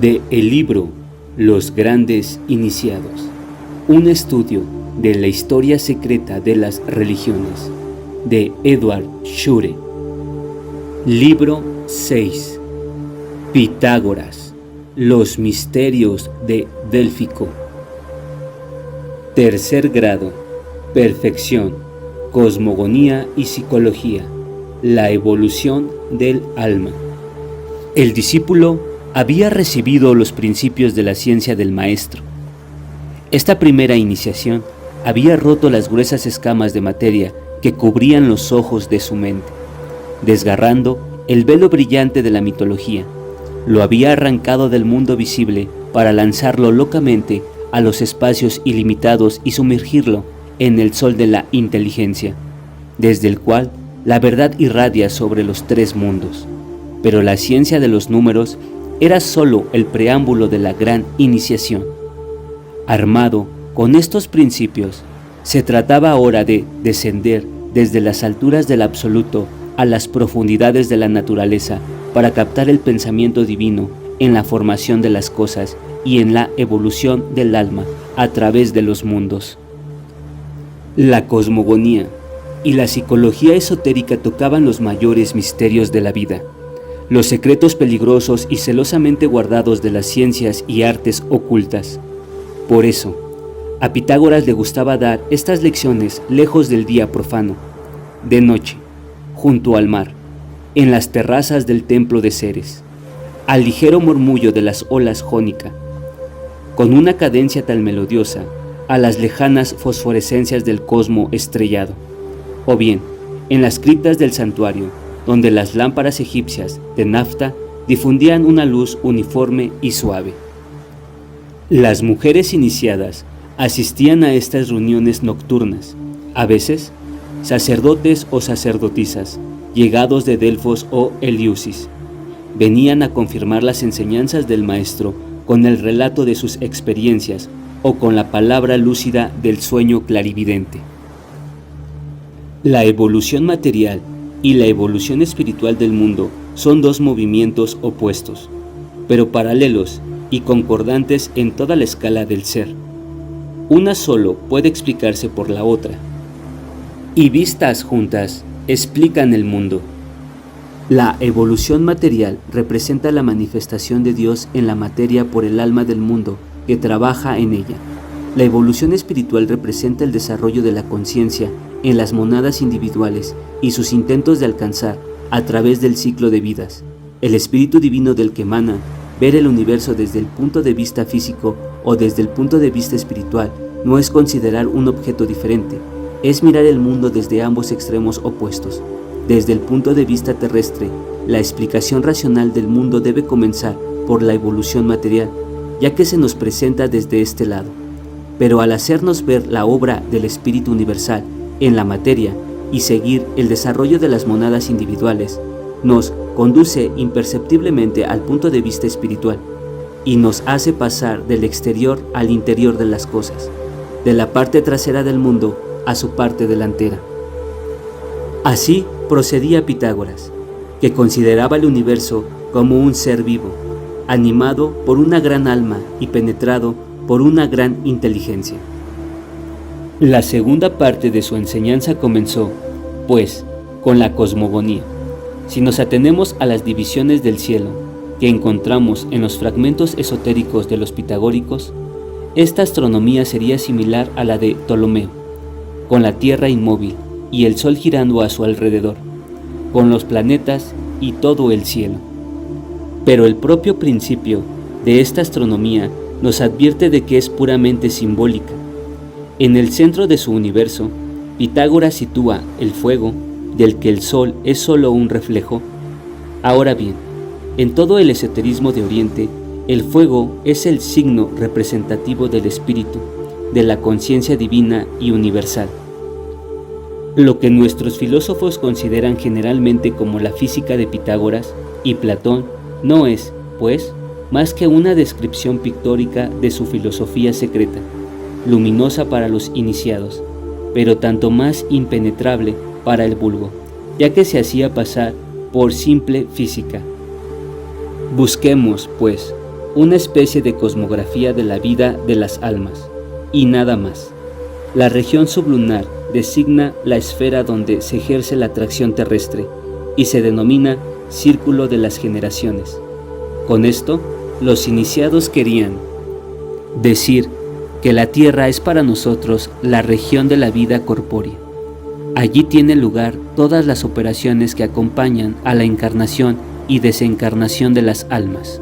de el libro Los Grandes Iniciados, un estudio de la historia secreta de las religiones, de Edward Schure. Libro 6. Pitágoras, los misterios de Délfico. Tercer grado. Perfección, cosmogonía y psicología. La evolución del alma. El discípulo había recibido los principios de la ciencia del maestro. Esta primera iniciación había roto las gruesas escamas de materia que cubrían los ojos de su mente, desgarrando el velo brillante de la mitología. Lo había arrancado del mundo visible para lanzarlo locamente a los espacios ilimitados y sumergirlo en el sol de la inteligencia, desde el cual la verdad irradia sobre los tres mundos. Pero la ciencia de los números era solo el preámbulo de la gran iniciación. Armado con estos principios, se trataba ahora de descender desde las alturas del absoluto a las profundidades de la naturaleza para captar el pensamiento divino en la formación de las cosas y en la evolución del alma a través de los mundos. La cosmogonía y la psicología esotérica tocaban los mayores misterios de la vida, los secretos peligrosos y celosamente guardados de las ciencias y artes ocultas. Por eso, a Pitágoras le gustaba dar estas lecciones lejos del día profano, de noche, junto al mar, en las terrazas del templo de Ceres, al ligero murmullo de las olas jónica, con una cadencia tan melodiosa, a las lejanas fosforescencias del cosmo estrellado, o bien en las criptas del santuario, donde las lámparas egipcias de nafta difundían una luz uniforme y suave. Las mujeres iniciadas asistían a estas reuniones nocturnas, a veces sacerdotes o sacerdotisas, llegados de Delfos o Eleusis. Venían a confirmar las enseñanzas del maestro con el relato de sus experiencias o con la palabra lúcida del sueño clarividente. La evolución material y la evolución espiritual del mundo son dos movimientos opuestos, pero paralelos y concordantes en toda la escala del ser. Una solo puede explicarse por la otra, y vistas juntas explican el mundo. La evolución material representa la manifestación de Dios en la materia por el alma del mundo que trabaja en ella. La evolución espiritual representa el desarrollo de la conciencia en las monadas individuales y sus intentos de alcanzar, a través del ciclo de vidas, el espíritu divino del que emana. Ver el universo desde el punto de vista físico o desde el punto de vista espiritual no es considerar un objeto diferente, es mirar el mundo desde ambos extremos opuestos. Desde el punto de vista terrestre, la explicación racional del mundo debe comenzar por la evolución material, ya que se nos presenta desde este lado. Pero al hacernos ver la obra del espíritu universal en la materia y seguir el desarrollo de las monadas individuales, nos conduce imperceptiblemente al punto de vista espiritual y nos hace pasar del exterior al interior de las cosas, de la parte trasera del mundo a su parte delantera. Así procedía Pitágoras, que consideraba el universo como un ser vivo, animado por una gran alma y penetrado por una gran inteligencia. La segunda parte de su enseñanza comenzó, pues, con la cosmogonía. Si nos atenemos a las divisiones del cielo que encontramos en los fragmentos esotéricos de los pitagóricos, esta astronomía sería similar a la de Ptolomeo, con la Tierra inmóvil y el Sol girando a su alrededor, con los planetas y todo el cielo. Pero el propio principio de esta astronomía nos advierte de que es puramente simbólica. En el centro de su universo, Pitágoras sitúa el fuego, del que el sol es solo un reflejo. Ahora bien, en todo el esoterismo de Oriente, el fuego es el signo representativo del espíritu, de la conciencia divina y universal. Lo que nuestros filósofos consideran generalmente como la física de Pitágoras y Platón no es, pues, más que una descripción pictórica de su filosofía secreta, luminosa para los iniciados, pero tanto más impenetrable para el vulgo, ya que se hacía pasar por simple física. Busquemos, pues, una especie de cosmografía de la vida de las almas, y nada más. La región sublunar designa la esfera donde se ejerce la atracción terrestre y se denomina Círculo de las Generaciones. Con esto, los iniciados querían decir que la Tierra es para nosotros la región de la vida corpórea. Allí tienen lugar todas las operaciones que acompañan a la encarnación y desencarnación de las almas.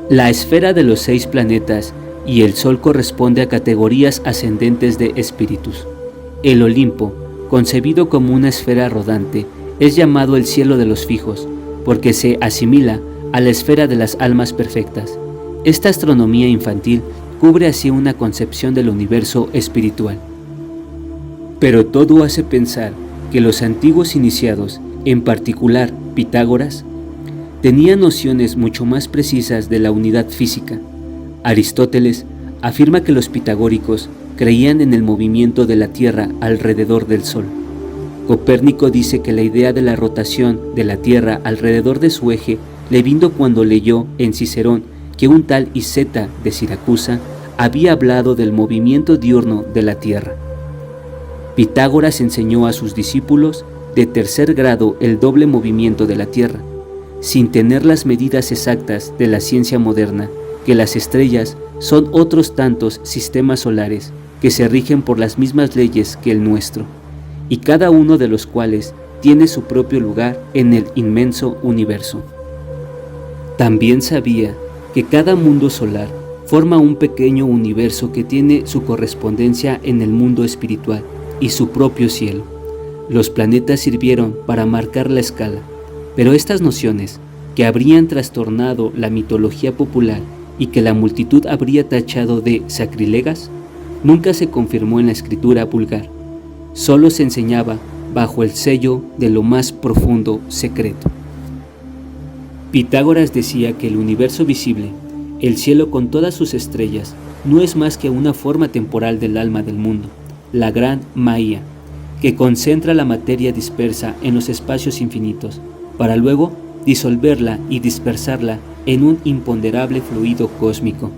La esfera de los 6 planetas y el Sol corresponde a categorías ascendentes de espíritus. El Olimpo, concebido como una esfera rodante, es llamado el cielo de los fijos, porque se asimila a la esfera de las almas perfectas. Esta astronomía infantil cubre así una concepción del universo espiritual. Pero todo hace pensar que los antiguos iniciados, en particular Pitágoras, tenían nociones mucho más precisas de la unidad física. Aristóteles afirma que los pitagóricos creían en el movimiento de la Tierra alrededor del Sol. Copérnico dice que la idea de la rotación de la Tierra alrededor de su eje le vino cuando leyó en Cicerón que un tal Iseta de Siracusa había hablado del movimiento diurno de la Tierra. Pitágoras enseñó a sus discípulos de tercer grado el doble movimiento de la Tierra, sin tener las medidas exactas de la ciencia moderna, que las estrellas son otros tantos sistemas solares que se rigen por las mismas leyes que el nuestro, y cada uno de los cuales tiene su propio lugar en el inmenso universo. También sabía que cada mundo solar forma un pequeño universo que tiene su correspondencia en el mundo espiritual y su propio cielo. Los planetas sirvieron para marcar la escala, pero estas nociones, que habrían trastornado la mitología popular y que la multitud habría tachado de sacrilegas, nunca se confirmó en la escritura vulgar. Solo se enseñaba bajo el sello de lo más profundo secreto. Pitágoras decía que el universo visible, el cielo con todas sus estrellas, no es más que una forma temporal del alma del mundo, la gran Maía, que concentra la materia dispersa en los espacios infinitos, para luego disolverla y dispersarla en un imponderable fluido cósmico.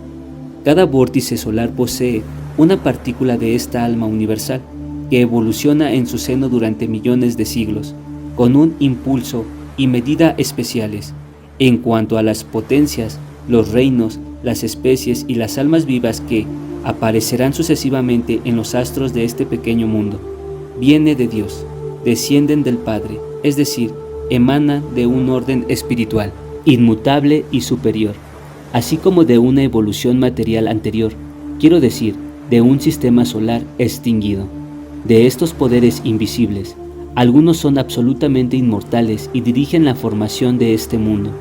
Cada vórtice solar posee una partícula de esta alma universal, que evoluciona en su seno durante millones de siglos, con un impulso y medida especiales. En cuanto a las potencias, los reinos, las especies y las almas vivas que aparecerán sucesivamente en los astros de este pequeño mundo, viene de Dios, descienden del Padre, es decir, emanan de un orden espiritual, inmutable y superior, así como de una evolución material anterior, quiero decir, de un sistema solar extinguido. De estos poderes invisibles, algunos son absolutamente inmortales y dirigen la formación de este mundo,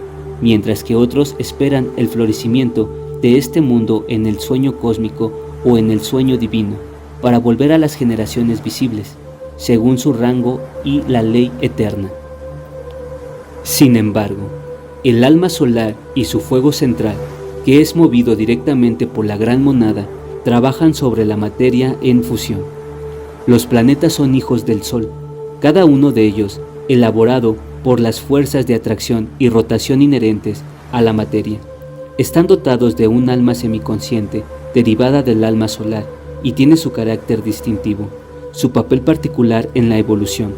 mientras que otros esperan el florecimiento de este mundo en el sueño cósmico o en el sueño divino, para volver a las generaciones visibles, según su rango y la ley eterna. Sin embargo, el alma solar y su fuego central, que es movido directamente por la gran monada, trabajan sobre la materia en fusión. Los planetas son hijos del Sol, cada uno de ellos elaborado por las fuerzas de atracción y rotación inherentes a la materia. Están dotados de un alma semiconsciente derivada del alma solar y tiene su carácter distintivo, su papel particular en la evolución.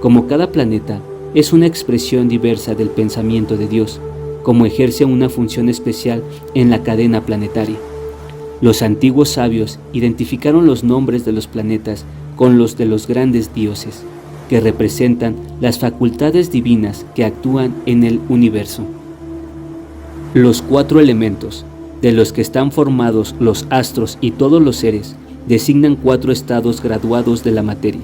Como cada planeta es una expresión diversa del pensamiento de Dios, como ejerce una función especial en la cadena planetaria. Los antiguos sabios identificaron los nombres de los planetas con los de los grandes dioses, que representan las facultades divinas que actúan en el universo. Los 4 elementos, de los que están formados los astros y todos los seres, designan 4 estados graduados de la materia.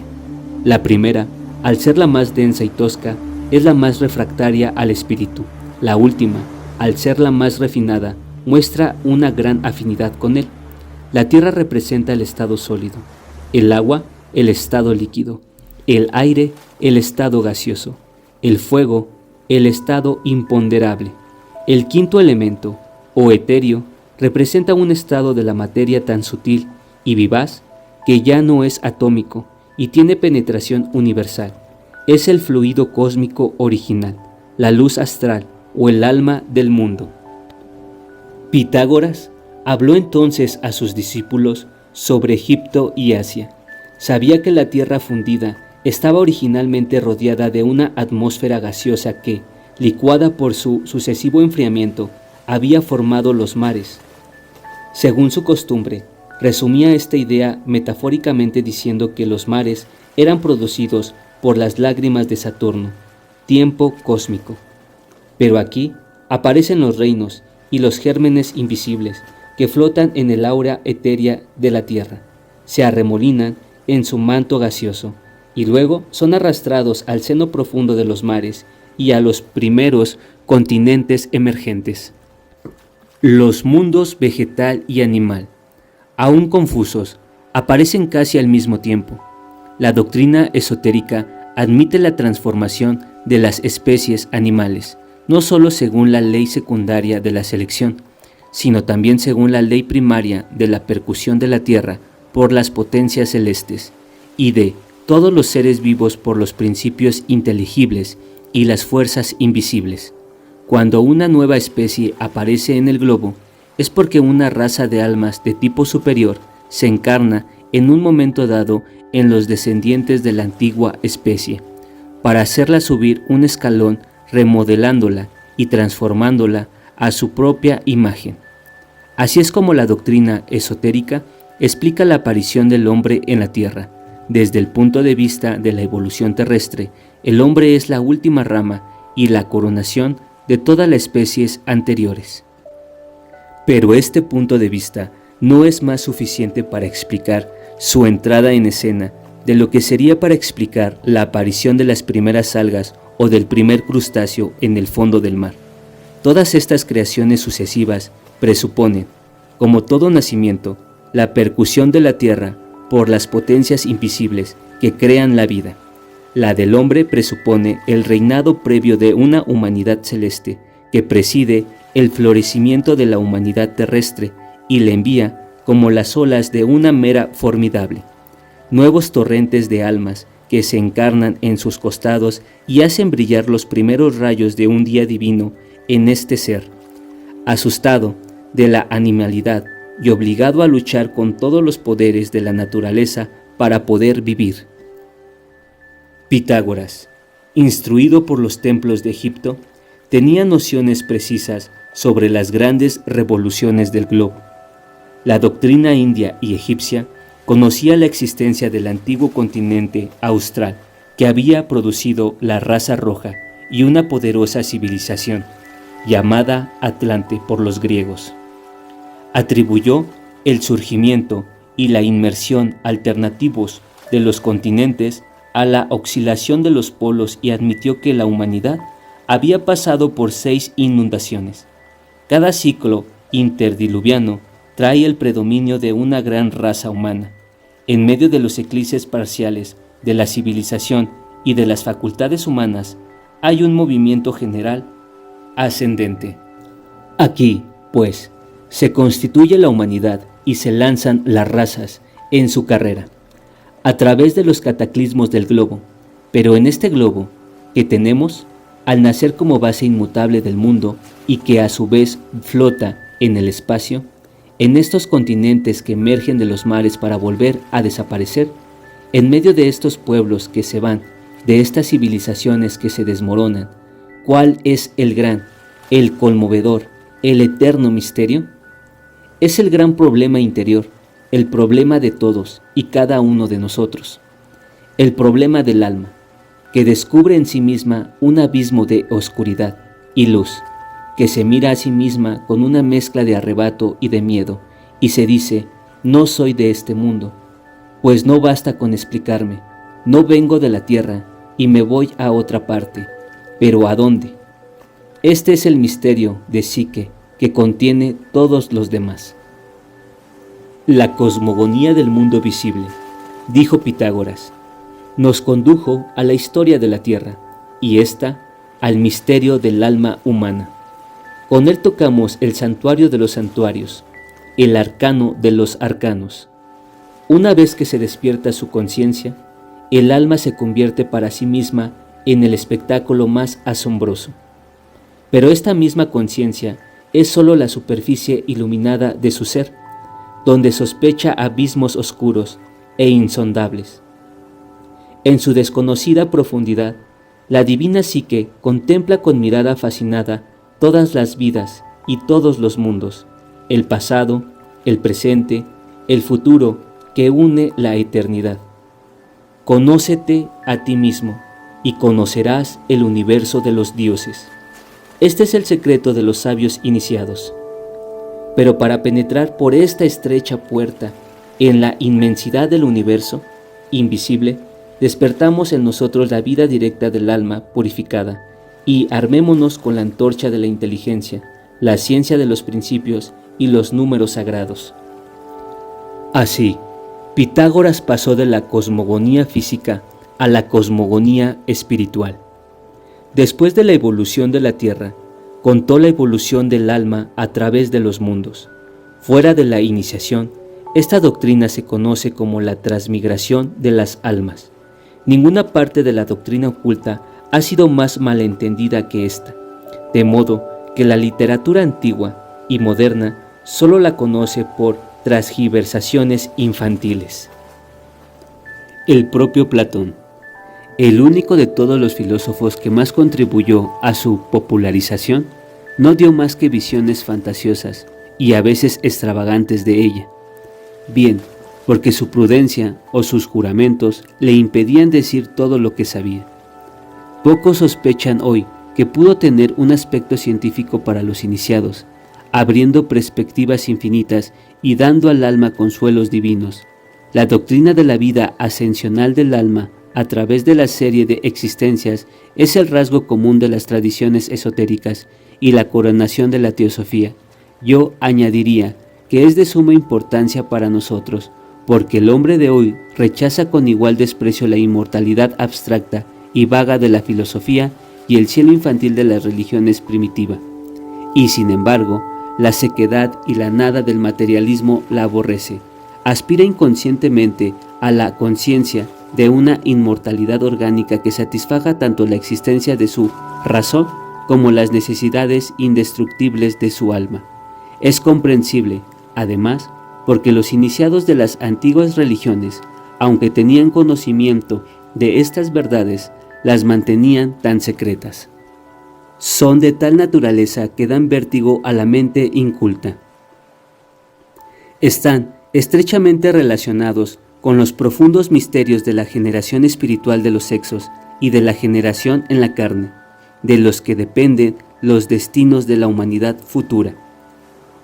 La primera, al ser la más densa y tosca, es la más refractaria al espíritu. La última, al ser la más refinada, muestra una gran afinidad con él. La tierra representa el estado sólido, el agua, el estado líquido, el aire, el estado gaseoso, el fuego, el estado imponderable. El quinto elemento, o etéreo, representa un estado de la materia tan sutil y vivaz que ya no es atómico y tiene penetración universal. Es el fluido cósmico original, la luz astral o el alma del mundo. Pitágoras habló entonces a sus discípulos sobre Egipto y Asia. Sabía que la tierra fundida estaba originalmente rodeada de una atmósfera gaseosa que, licuada por su sucesivo enfriamiento, había formado los mares. Según su costumbre, resumía esta idea metafóricamente diciendo que los mares eran producidos por las lágrimas de Saturno, tiempo cósmico. Pero aquí aparecen los reinos y los gérmenes invisibles que flotan en el aura etérea de la tierra, se arremolinan en su manto gaseoso y luego son arrastrados al seno profundo de los mares y a los primeros continentes emergentes. Los mundos vegetal y animal, aún confusos, aparecen casi al mismo tiempo. La doctrina esotérica admite la transformación de las especies animales, no solo según la ley secundaria de la selección, sino también según la ley primaria de la percusión de la tierra por las potencias celestes, y de todos los seres vivos por los principios inteligibles y las fuerzas invisibles. Cuando una nueva especie aparece en el globo, es porque una raza de almas de tipo superior se encarna en un momento dado en los descendientes de la antigua especie, para hacerla subir un escalón remodelándola y transformándola a su propia imagen. Así es como la doctrina esotérica explica la aparición del hombre en la tierra. Desde el punto de vista de la evolución terrestre, el hombre es la última rama y la coronación de todas las especies anteriores. Pero este punto de vista no es más suficiente para explicar su entrada en escena de lo que sería para explicar la aparición de las primeras algas o del primer crustáceo en el fondo del mar. Todas estas creaciones sucesivas presuponen, como todo nacimiento, la percusión de la tierra por las potencias invisibles que crean la vida. La del hombre presupone el reinado previo de una humanidad celeste que preside el florecimiento de la humanidad terrestre y le envía como las olas de una mera formidable. Nuevos torrentes de almas que se encarnan en sus costados y hacen brillar los primeros rayos de un día divino en este ser, asustado de la animalidad y obligado a luchar con todos los poderes de la naturaleza para poder vivir. Pitágoras, instruido por los templos de Egipto, tenía nociones precisas sobre las grandes revoluciones del globo. La doctrina india y egipcia conocía la existencia del antiguo continente austral que había producido la raza roja y una poderosa civilización, llamada Atlante por los griegos. Atribuyó el surgimiento y la inmersión alternativos de los continentes a la oscilación de los polos y admitió que la humanidad había pasado por 6 inundaciones. Cada ciclo interdiluviano trae el predominio de una gran raza humana. En medio de los eclipses parciales de la civilización y de las facultades humanas, hay un movimiento general ascendente. Aquí, pues, se constituye la humanidad y se lanzan las razas en su carrera, a través de los cataclismos del globo. Pero en este globo que tenemos, al nacer como base inmutable del mundo y que a su vez flota en el espacio, en estos continentes que emergen de los mares para volver a desaparecer, en medio de estos pueblos que se van, de estas civilizaciones que se desmoronan, ¿cuál es el gran, el conmovedor, el eterno misterio? Es el gran problema interior, el problema de todos y cada uno de nosotros, el problema del alma, que descubre en sí misma un abismo de oscuridad y luz, que se mira a sí misma con una mezcla de arrebato y de miedo, y se dice, no soy de este mundo, pues no basta con explicarme, no vengo de la tierra y me voy a otra parte, pero ¿a dónde? Este es el misterio de psique que contiene todos los demás. La cosmogonía del mundo visible, dijo Pitágoras, nos condujo a la historia de la tierra y ésta al misterio del alma humana. Con él tocamos el santuario de los santuarios, el arcano de los arcanos. Una vez que se despierta su conciencia, el alma se convierte para sí misma en el espectáculo más asombroso. Pero esta misma conciencia es sólo la superficie iluminada de su ser, donde sospecha abismos oscuros e insondables. En su desconocida profundidad, la divina psique contempla con mirada fascinada todas las vidas y todos los mundos, el pasado, el presente, el futuro que une la eternidad. Conócete a ti mismo y conocerás el universo de los dioses. Este es el secreto de los sabios iniciados. Pero para penetrar por esta estrecha puerta en la inmensidad del universo invisible, despertamos en nosotros la vida directa del alma purificada y armémonos con la antorcha de la inteligencia, la ciencia de los principios y los números sagrados. Así, Pitágoras pasó de la cosmogonía física a la cosmogonía espiritual. Después de la evolución de la Tierra, contó la evolución del alma a través de los mundos. Fuera de la iniciación, esta doctrina se conoce como la transmigración de las almas. Ninguna parte de la doctrina oculta ha sido más malentendida que esta, de modo que la literatura antigua y moderna solo la conoce por transgiversaciones infantiles. El propio Platón, el único de todos los filósofos que más contribuyó a su popularización, no dio más que visiones fantasiosas y a veces extravagantes de ella. Bien, porque su prudencia o sus juramentos le impedían decir todo lo que sabía. Pocos sospechan hoy que pudo tener un aspecto científico para los iniciados, abriendo perspectivas infinitas y dando al alma consuelos divinos. La doctrina de la vida ascensional del alma a través de la serie de existencias es el rasgo común de las tradiciones esotéricas y la coronación de la teosofía. Yo añadiría que es de suma importancia para nosotros, porque el hombre de hoy rechaza con igual desprecio la inmortalidad abstracta y vaga de la filosofía y el cielo infantil de las religiones primitivas. Y sin embargo, la sequedad y la nada del materialismo la aborrece. Aspira inconscientemente a la conciencia de una inmortalidad orgánica que satisfaga tanto la existencia de su razón como las necesidades indestructibles de su alma. Es comprensible, además, porque los iniciados de las antiguas religiones, aunque tenían conocimiento de estas verdades, las mantenían tan secretas. Son de tal naturaleza que dan vértigo a la mente inculta. Están estrechamente relacionados con los profundos misterios de la generación espiritual de los sexos y de la generación en la carne, de los que dependen los destinos de la humanidad futura.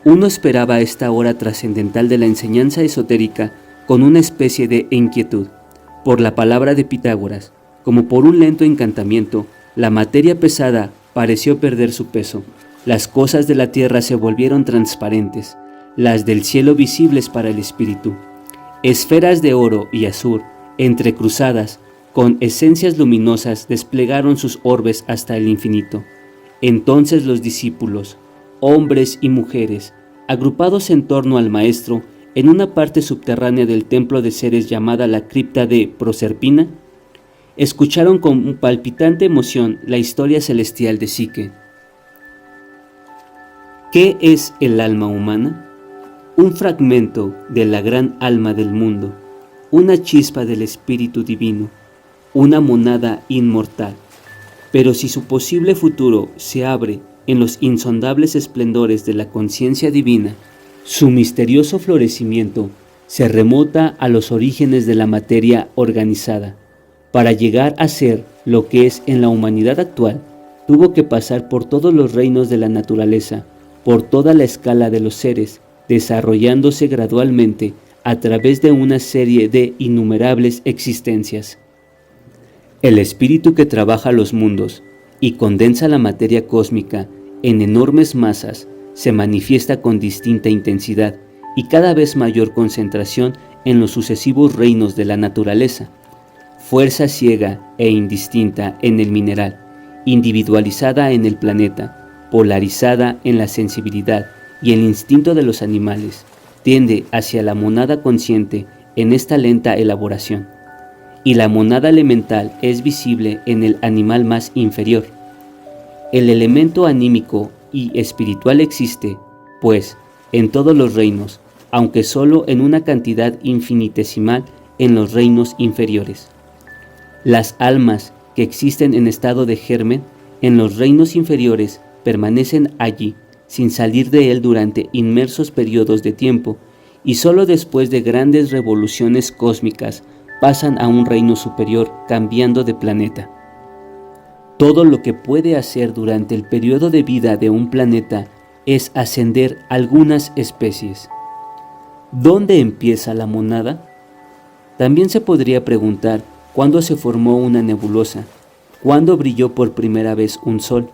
Uno esperaba esta hora trascendental de la enseñanza esotérica con una especie de inquietud. Por la palabra de Pitágoras, como por un lento encantamiento, la materia pesada pareció perder su peso. Las cosas de la tierra se volvieron transparentes, las del cielo visibles para el espíritu. Esferas de oro y azur, entrecruzadas, con esencias luminosas, desplegaron sus orbes hasta el infinito. Entonces los discípulos, hombres y mujeres, agrupados en torno al maestro, en una parte subterránea del templo de Ceres llamada la cripta de Proserpina, escucharon con palpitante emoción la historia celestial de Psique. ¿Qué es el alma humana? Un fragmento de la gran alma del mundo, una chispa del espíritu divino, una monada inmortal. Pero si su posible futuro se abre en los insondables esplendores de la conciencia divina, su misterioso florecimiento se remota a los orígenes de la materia organizada. Para llegar a ser lo que es en la humanidad actual, tuvo que pasar por todos los reinos de la naturaleza, por toda la escala de los seres, desarrollándose gradualmente a través de una serie de innumerables existencias. El espíritu que trabaja los mundos y condensa la materia cósmica en enormes masas se manifiesta con distinta intensidad y cada vez mayor concentración en los sucesivos reinos de la naturaleza. Fuerza ciega e indistinta en el mineral, individualizada en el planeta, polarizada en la sensibilidad y el instinto de los animales, tiende hacia la monada consciente en esta lenta elaboración, y la monada elemental es visible en el animal más inferior. El elemento anímico y espiritual existe, pues, en todos los reinos, aunque solo en una cantidad infinitesimal en los reinos inferiores. Las almas que existen en estado de germen en los reinos inferiores permanecen allí, sin salir de él durante inmersos periodos de tiempo, y solo después de grandes revoluciones cósmicas pasan a un reino superior, cambiando de planeta. Todo lo que puede hacer durante el periodo de vida de un planeta es ascender algunas especies. ¿Dónde empieza la monada? También se podría preguntar cuándo se formó una nebulosa, cuándo brilló por primera vez un sol.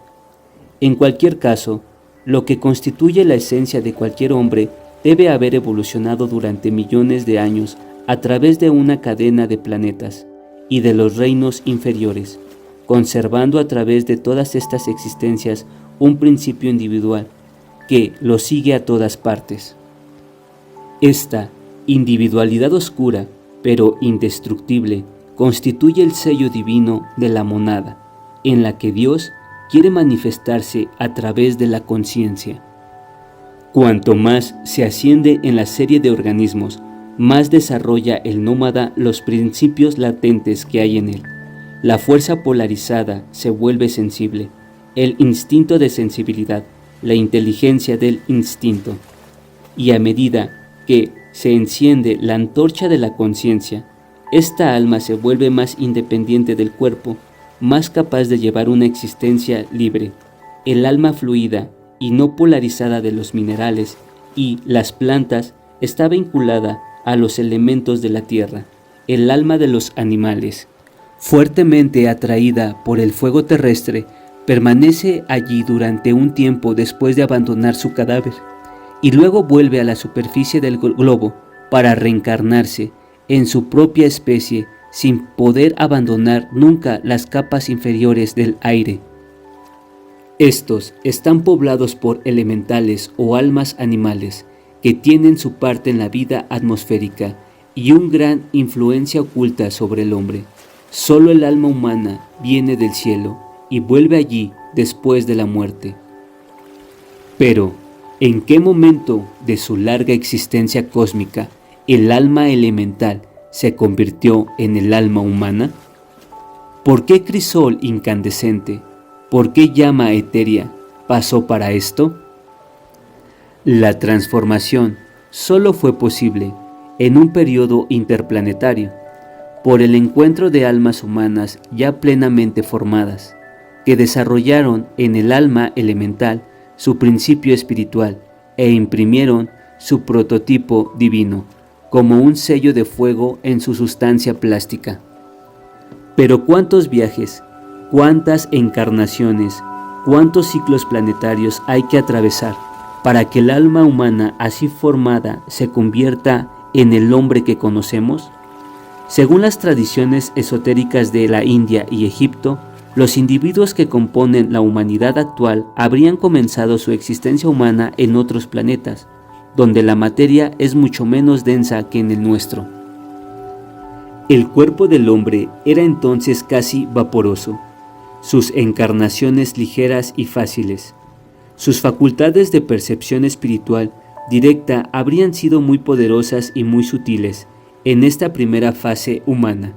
En cualquier caso, lo que constituye la esencia de cualquier hombre debe haber evolucionado durante millones de años a través de una cadena de planetas y de los reinos inferiores, conservando a través de todas estas existencias un principio individual que lo sigue a todas partes. Esta individualidad oscura, pero indestructible, constituye el sello divino de la monada, en la que Dios quiere manifestarse a través de la conciencia. Cuanto más se asciende en la serie de organismos, más desarrolla el nómada los principios latentes que hay en él. La fuerza polarizada se vuelve sensible, el instinto de sensibilidad, la inteligencia del instinto. Y a medida que se enciende la antorcha de la conciencia, esta alma se vuelve más independiente del cuerpo, más capaz de llevar una existencia libre. El alma fluida y no polarizada de los minerales y las plantas está vinculada a los elementos de la tierra. El alma de los animales, fuertemente atraída por el fuego terrestre, permanece allí durante un tiempo después de abandonar su cadáver, y luego vuelve a la superficie del globo para reencarnarse en su propia especie sin poder abandonar nunca las capas inferiores del aire. Estos están poblados por elementales o almas animales que tienen su parte en la vida atmosférica y una gran influencia oculta sobre el hombre. Solo el alma humana viene del cielo y vuelve allí después de la muerte. Pero, ¿en qué momento de su larga existencia cósmica el alma elemental se convirtió en el alma humana? ¿Por qué crisol incandescente, por qué llama etérea pasó para esto? La transformación solo fue posible en un periodo interplanetario, por el encuentro de almas humanas ya plenamente formadas, que desarrollaron en el alma elemental su principio espiritual e imprimieron su prototipo divino como un sello de fuego en su sustancia plástica. Pero cuántos viajes, cuántas encarnaciones, cuántos ciclos planetarios hay que atravesar para que el alma humana así formada se convierta en el hombre que conocemos. Según las tradiciones esotéricas de la India y Egipto, los individuos que componen la humanidad actual habrían comenzado su existencia humana en otros planetas, donde la materia es mucho menos densa que en el nuestro. El cuerpo del hombre era entonces casi vaporoso, sus encarnaciones ligeras y fáciles. Sus facultades de percepción espiritual directa habrían sido muy poderosas y muy sutiles en esta primera fase humana.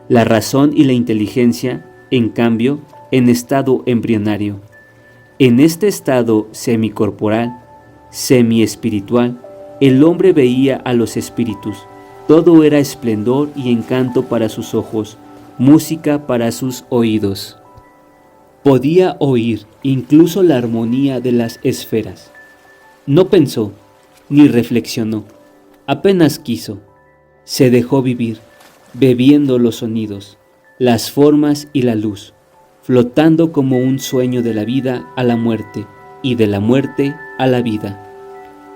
La razón y la inteligencia, en cambio, en estado embrionario. En este estado semicorporal, semi-espiritual, el hombre veía a los espíritus. Todo era esplendor y encanto para sus ojos, música para sus oídos. Podía oír incluso la armonía de las esferas. No pensó, ni reflexionó, apenas quiso. Se dejó vivir, bebiendo los sonidos, las formas y la luz, flotando como un sueño de la vida a la muerte y de la muerte a la vida.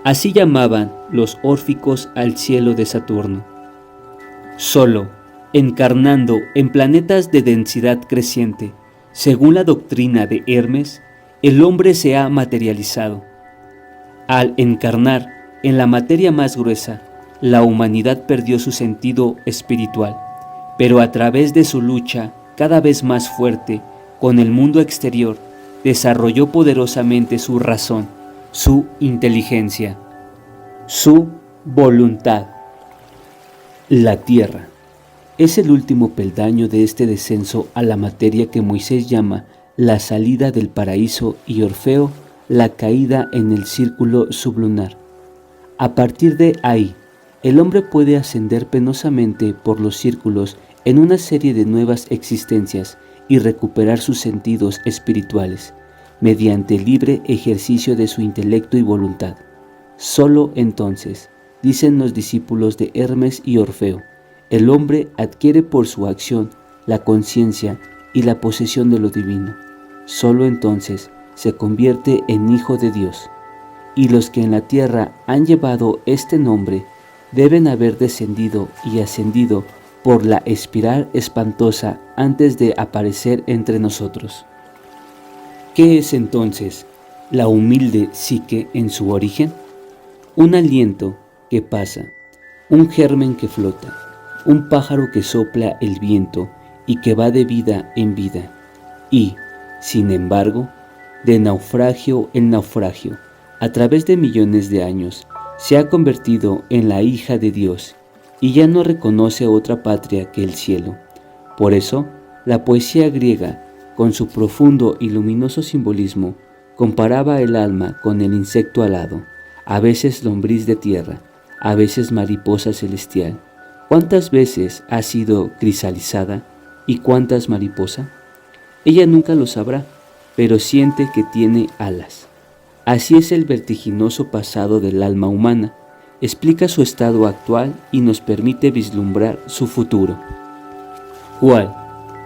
Así llamaban los órficos al cielo de Saturno. Solo, encarnando en planetas de densidad creciente, según la doctrina de Hermes, el hombre se ha materializado. Al encarnar en la materia más gruesa, la humanidad perdió su sentido espiritual, pero a través de su lucha cada vez más fuerte con el mundo exterior, desarrolló poderosamente su razón, su inteligencia, su voluntad. La tierra es el último peldaño de este descenso a la materia que Moisés llama la salida del paraíso y Orfeo la caída en el círculo sublunar. A partir de ahí, el hombre puede ascender penosamente por los círculos en una serie de nuevas existencias y recuperar sus sentidos espirituales, mediante el libre ejercicio de su intelecto y voluntad. Solo entonces, dicen los discípulos de Hermes y Orfeo, el hombre adquiere por su acción la conciencia y la posesión de lo divino. Solo entonces se convierte en hijo de Dios. Y los que en la tierra han llevado este nombre deben haber descendido y ascendido por la espiral espantosa antes de aparecer entre nosotros. ¿Qué es entonces la humilde psique en su origen? Un aliento que pasa, un germen que flota, un pájaro que sopla el viento y que va de vida en vida, y, sin embargo, de naufragio en naufragio, a través de millones de años, se ha convertido en la hija de Dios y ya no reconoce otra patria que el cielo. Por eso, la poesía griega, con su profundo y luminoso simbolismo, comparaba el alma con el insecto alado, a veces lombriz de tierra, a veces mariposa celestial. ¿Cuántas veces ha sido crisalizada y cuántas mariposa? Ella nunca lo sabrá, pero siente que tiene alas. Así es el vertiginoso pasado del alma humana, explica su estado actual y nos permite vislumbrar su futuro. ¿Cuál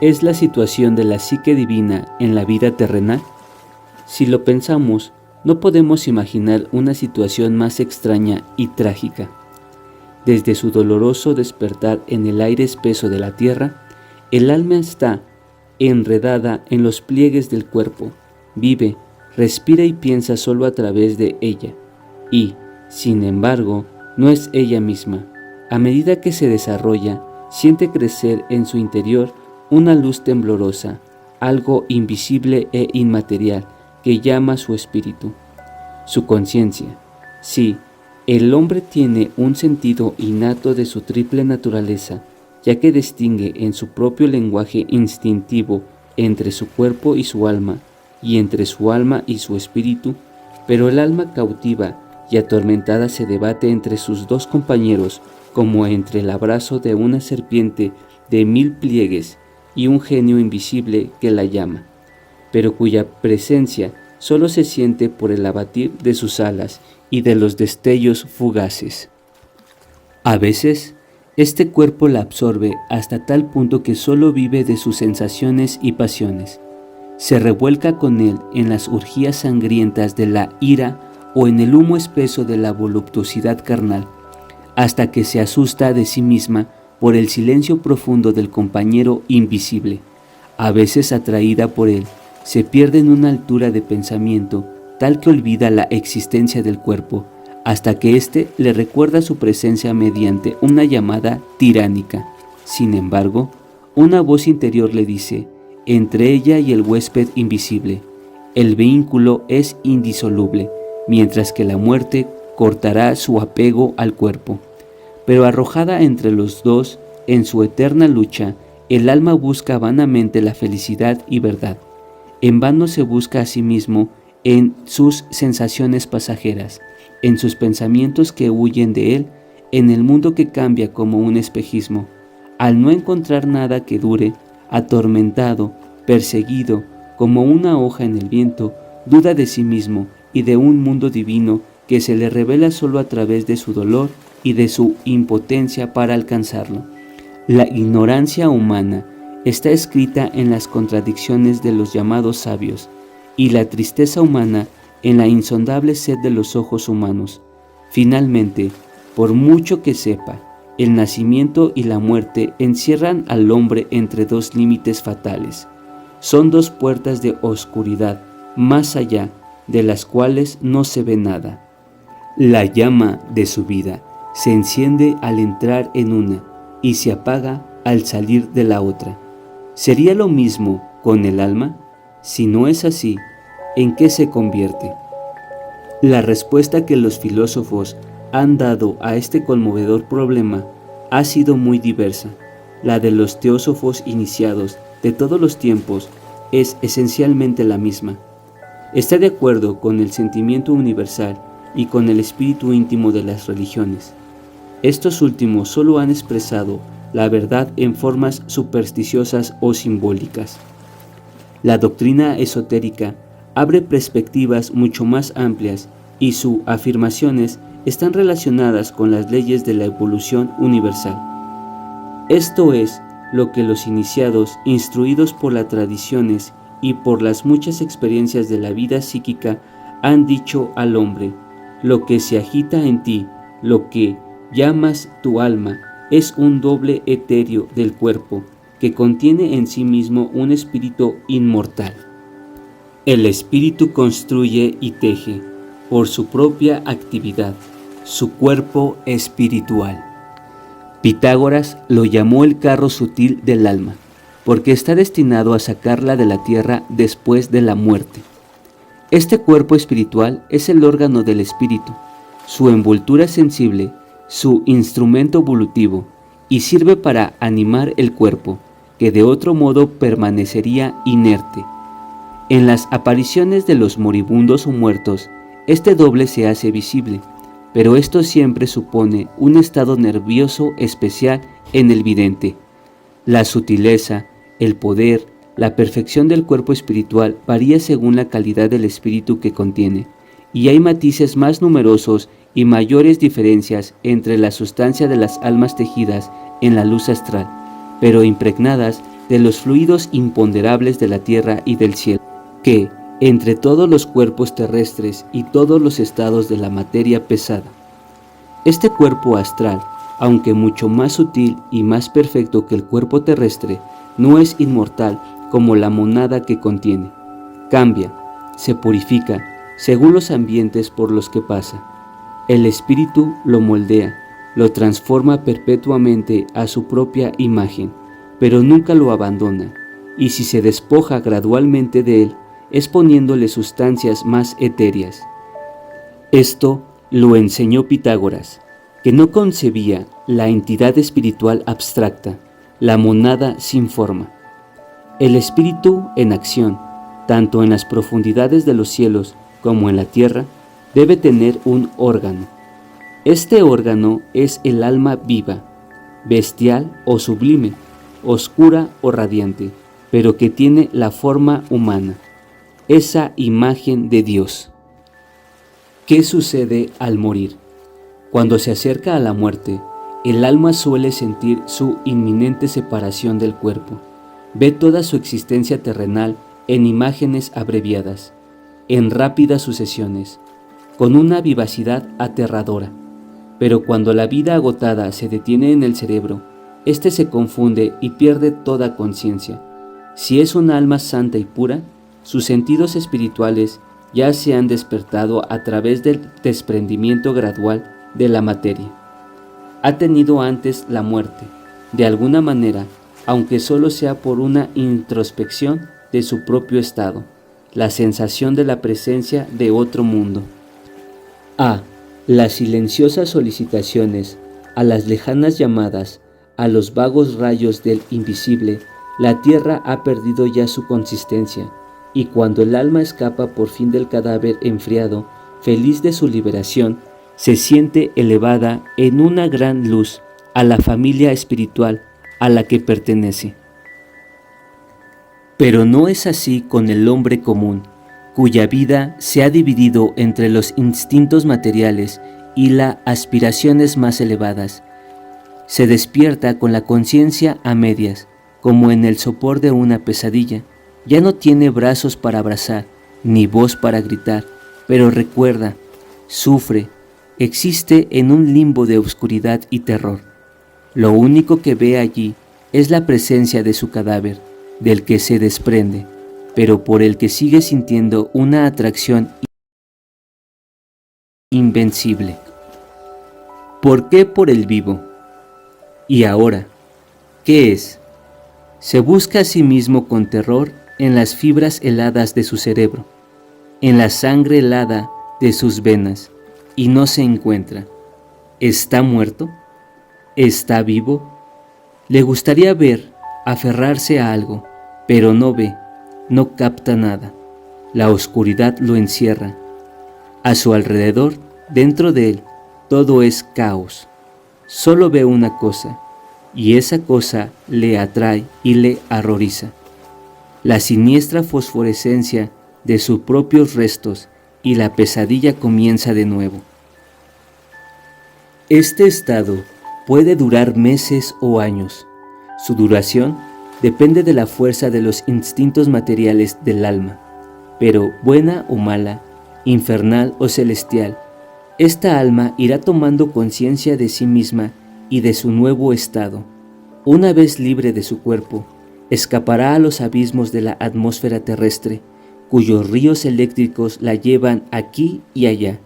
es la situación de la psique divina en la vida terrenal? Si lo pensamos, no podemos imaginar una situación más extraña y trágica. Desde su doloroso despertar en el aire espeso de la tierra, el alma está enredada en los pliegues del cuerpo, vive, respira y piensa solo a través de ella, y, sin embargo, no es ella misma. A medida que se desarrolla, siente crecer en su interior una luz temblorosa, algo invisible e inmaterial que llama su espíritu, su conciencia. Sí, el hombre tiene un sentido innato de su triple naturaleza, ya que distingue en su propio lenguaje instintivo entre su cuerpo y su alma, y entre su alma y su espíritu, pero el alma cautiva y atormentada se debate entre sus dos compañeros como entre el abrazo de una serpiente de 1000 pliegues y un genio invisible que la llama, pero cuya presencia solo se siente por el abatir de sus alas y de los destellos fugaces. A veces, este cuerpo la absorbe hasta tal punto que solo vive de sus sensaciones y pasiones. Se revuelca con él en las orgías sangrientas de la ira o en el humo espeso de la voluptuosidad carnal, hasta que se asusta de sí misma por el silencio profundo del compañero invisible. A veces atraída por él, se pierde en una altura de pensamiento tal que olvida la existencia del cuerpo, hasta que éste le recuerda su presencia mediante una llamada tiránica. Sin embargo, una voz interior le dice: entre ella y el huésped invisible, el vínculo es indisoluble, mientras que la muerte cortará su apego al cuerpo. Pero arrojada entre los dos, en su eterna lucha, el alma busca vanamente la felicidad y verdad. En vano se busca a sí mismo en sus sensaciones pasajeras, en sus pensamientos que huyen de él, en el mundo que cambia como un espejismo. Al no encontrar nada que dure, atormentado, perseguido, como una hoja en el viento, duda de sí mismo y de un mundo divino que se le revela solo a través de su dolor y de su impotencia para alcanzarlo. La ignorancia humana está escrita en las contradicciones de los llamados sabios, y la tristeza humana en la insondable sed de los ojos humanos. Finalmente, por mucho que sepa, el nacimiento y la muerte encierran al hombre entre dos límites fatales. Son dos puertas de oscuridad, más allá de las cuales no se ve nada. La llama de su vida se enciende al entrar en una y se apaga al salir de la otra. ¿Sería lo mismo con el alma? Si no es así, ¿en qué se convierte? La respuesta que los filósofos han dado a este conmovedor problema ha sido muy diversa. La de los teósofos iniciados de todos los tiempos es esencialmente la misma. Está de acuerdo con el sentimiento universal y con el espíritu íntimo de las religiones. Estos últimos solo han expresado la verdad en formas supersticiosas o simbólicas. La doctrina esotérica abre perspectivas mucho más amplias y sus afirmaciones están relacionadas con las leyes de la evolución universal. Esto es lo que los iniciados, instruidos por las tradiciones y por las muchas experiencias de la vida psíquica, han dicho al hombre: lo que se agita en ti, lo que llamas tu alma, es un doble etéreo del cuerpo que contiene en sí mismo un espíritu inmortal. El espíritu construye y teje, por su propia actividad, su cuerpo espiritual. Pitágoras lo llamó el carro sutil del alma, porque está destinado a sacarla de la tierra después de la muerte. Este cuerpo espiritual es el órgano del espíritu, su envoltura sensible, su instrumento volutivo, y sirve para animar el cuerpo, que de otro modo permanecería inerte. En las apariciones de los moribundos o muertos, este doble se hace visible, pero esto siempre supone un estado nervioso especial en el vidente. La sutileza, el poder, la perfección del cuerpo espiritual varía según la calidad del espíritu que contiene, y hay matices más numerosos y mayores diferencias entre la sustancia de las almas tejidas en la luz astral, pero impregnadas de los fluidos imponderables de la tierra y del cielo, que, entre todos los cuerpos terrestres y todos los estados de la materia pesada. Este cuerpo astral, aunque mucho más sutil y más perfecto que el cuerpo terrestre, no es inmortal como la monada que contiene. Cambia, se purifica, según los ambientes por los que pasa. El espíritu lo moldea, lo transforma perpetuamente a su propia imagen, pero nunca lo abandona, y si se despoja gradualmente de él, es poniéndole sustancias más etéreas. Esto lo enseñó Pitágoras, que no concebía la entidad espiritual abstracta, la monada sin forma. El espíritu en acción, tanto en las profundidades de los cielos como en la tierra, debe tener un órgano. Este órgano es el alma viva, bestial o sublime, oscura o radiante, pero que tiene la forma humana, esa imagen de Dios. ¿Qué sucede al morir? Cuando se acerca a la muerte, el alma suele sentir su inminente separación del cuerpo. Ve toda su existencia terrenal en imágenes abreviadas, en rápidas sucesiones, con una vivacidad aterradora. Pero cuando la vida agotada se detiene en el cerebro, éste se confunde y pierde toda conciencia. Si es un alma santa y pura, sus sentidos espirituales ya se han despertado a través del desprendimiento gradual de la materia. Ha tenido antes la muerte, de alguna manera, aunque solo sea por una introspección de su propio estado, la sensación de la presencia de otro mundo. A las silenciosas solicitaciones, a las lejanas llamadas, a los vagos rayos del invisible, la tierra ha perdido ya su consistencia, y cuando el alma escapa por fin del cadáver enfriado, feliz de su liberación, se siente elevada en una gran luz a la familia espiritual a la que pertenece. Pero no es así con el hombre común, cuya vida se ha dividido entre los instintos materiales y las aspiraciones más elevadas. Se despierta con la conciencia a medias, como en el sopor de una pesadilla. Ya no tiene brazos para abrazar, ni voz para gritar, pero recuerda, sufre, existe en un limbo de oscuridad y terror. Lo único que ve allí es la presencia de su cadáver, del que se desprende, pero por el que sigue sintiendo una atracción invencible. ¿Por qué por el vivo? Y ahora, ¿qué es? Se busca a sí mismo con terror en las fibras heladas de su cerebro. en la sangre helada de sus venas y no se encuentra. ¿Está muerto? ¿Está vivo? Le gustaría ver, aferrarse a algo, pero no ve, no capta nada. La oscuridad lo encierra. A su alrededor, dentro de él, todo es caos. Solo ve una cosa, y esa cosa le atrae y le horroriza. La siniestra fosforescencia de sus propios restos, y la pesadilla comienza de nuevo. Este estado puede durar meses o años. Su duración depende de la fuerza de los instintos materiales del alma, pero buena o mala, infernal o celestial, esta alma irá tomando conciencia de sí misma y de su nuevo estado. Una vez libre de su cuerpo, escapará a los abismos de la atmósfera terrestre, cuyos ríos eléctricos la llevan aquí y allá,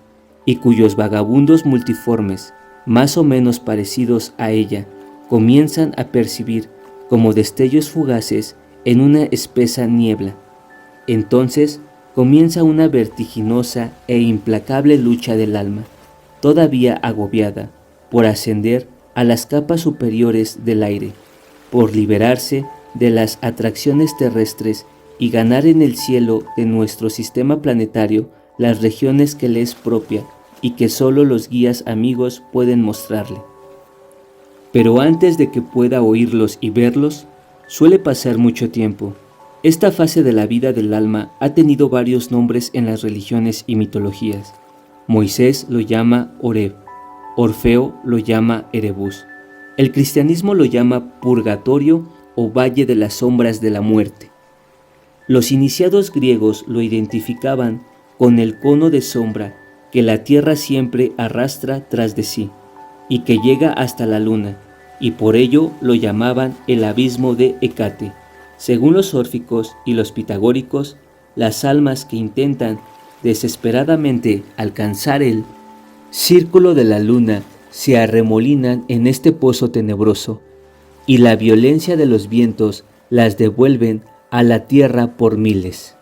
y cuyos vagabundos multiformes, más o menos parecidos a ella, comienzan a percibir como destellos fugaces en una espesa niebla. Entonces comienza una vertiginosa e implacable lucha del alma, todavía agobiada, por ascender a las capas superiores del aire, por liberarse de las atracciones terrestres y ganar en el cielo de nuestro sistema planetario las regiones que le es propia y que solo los guías amigos pueden mostrarle. Pero antes de que pueda oírlos y verlos, suele pasar mucho tiempo. Esta fase de la vida del alma ha tenido varios nombres en las religiones y mitologías. Moisés lo llama Oreb, Orfeo lo llama Erebus, el cristianismo lo llama purgatorio o valle de las sombras de la muerte. Los iniciados griegos lo identificaban con el cono de sombra que la tierra siempre arrastra tras de sí y que llega hasta la luna, y por ello lo llamaban el abismo de Hécate. Según los órficos y los pitagóricos, las almas que intentan desesperadamente alcanzar el círculo de la luna se arremolinan en este pozo tenebroso, y la violencia de los vientos las devuelven a la tierra por miles.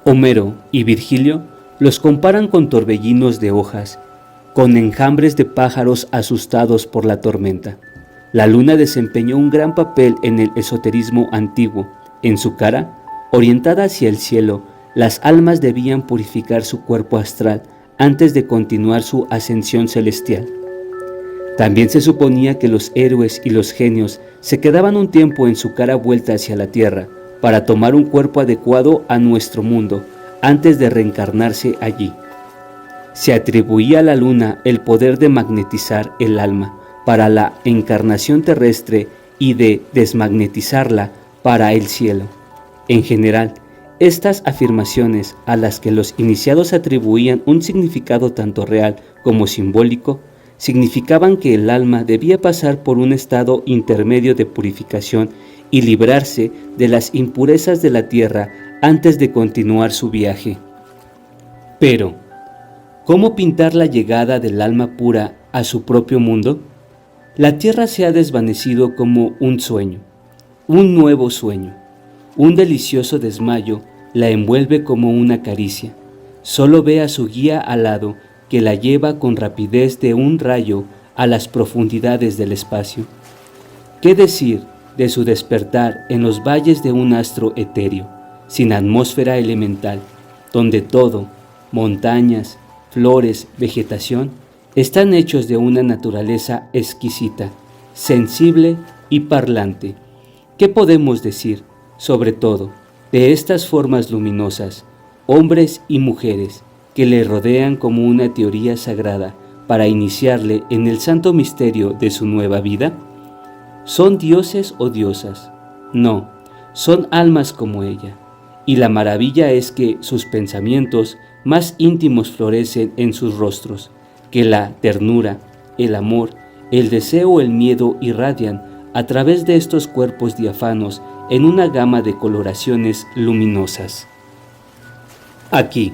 Homero y Virgilio los comparan con torbellinos de hojas, con enjambres de pájaros asustados por la tormenta. La luna desempeñó un gran papel en el esoterismo antiguo. En su cara, orientada hacia el cielo, las almas debían purificar su cuerpo astral antes de continuar su ascensión celestial. También se suponía que los héroes y los genios se quedaban un tiempo en su cara vuelta hacia la tierra para tomar un cuerpo adecuado a nuestro mundo antes de reencarnarse allí. Se atribuía a la luna el poder de magnetizar el alma para la encarnación terrestre y de desmagnetizarla para el cielo. En general, estas afirmaciones, a las que los iniciados atribuían un significado tanto real como simbólico, significaban que el alma debía pasar por un estado intermedio de purificación y librarse de las impurezas de la tierra antes de continuar su viaje. Pero, ¿cómo pintar la llegada del alma pura a su propio mundo? La tierra se ha desvanecido como un sueño, un nuevo sueño. Un delicioso desmayo la envuelve como una caricia. Solo ve a su guía al lado, que la lleva con rapidez de un rayo a las profundidades del espacio. ¿Qué decir de su despertar en los valles de un astro etéreo, sin atmósfera elemental, donde todo, montañas, flores, vegetación, están hechos de una naturaleza exquisita, sensible y parlante? ¿Qué podemos decir, sobre todo, de estas formas luminosas, hombres y mujeres, que le rodean como una teoría sagrada para iniciarle en el santo misterio de su nueva vida? ¿Son dioses o diosas? No, son almas como ella, y la maravilla es que sus pensamientos más íntimos florecen en sus rostros, que la ternura, el amor, el deseo o el miedo irradian a través de estos cuerpos diáfanos en una gama de coloraciones luminosas. Aquí,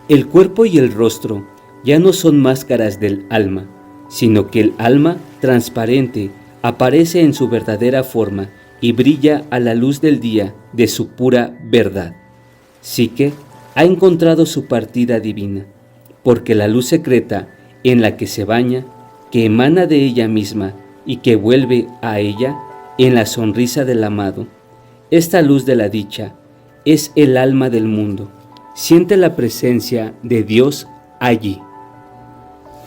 el cuerpo y el rostro ya no son máscaras del alma, sino que el alma transparente aparece en su verdadera forma y brilla a la luz del día de su pura verdad. Psique, ha encontrado su partida divina, porque la luz secreta en la que se baña, que emana de ella misma y que vuelve a ella en la sonrisa del amado, esta luz de la dicha es el alma del mundo, siente la presencia de Dios allí.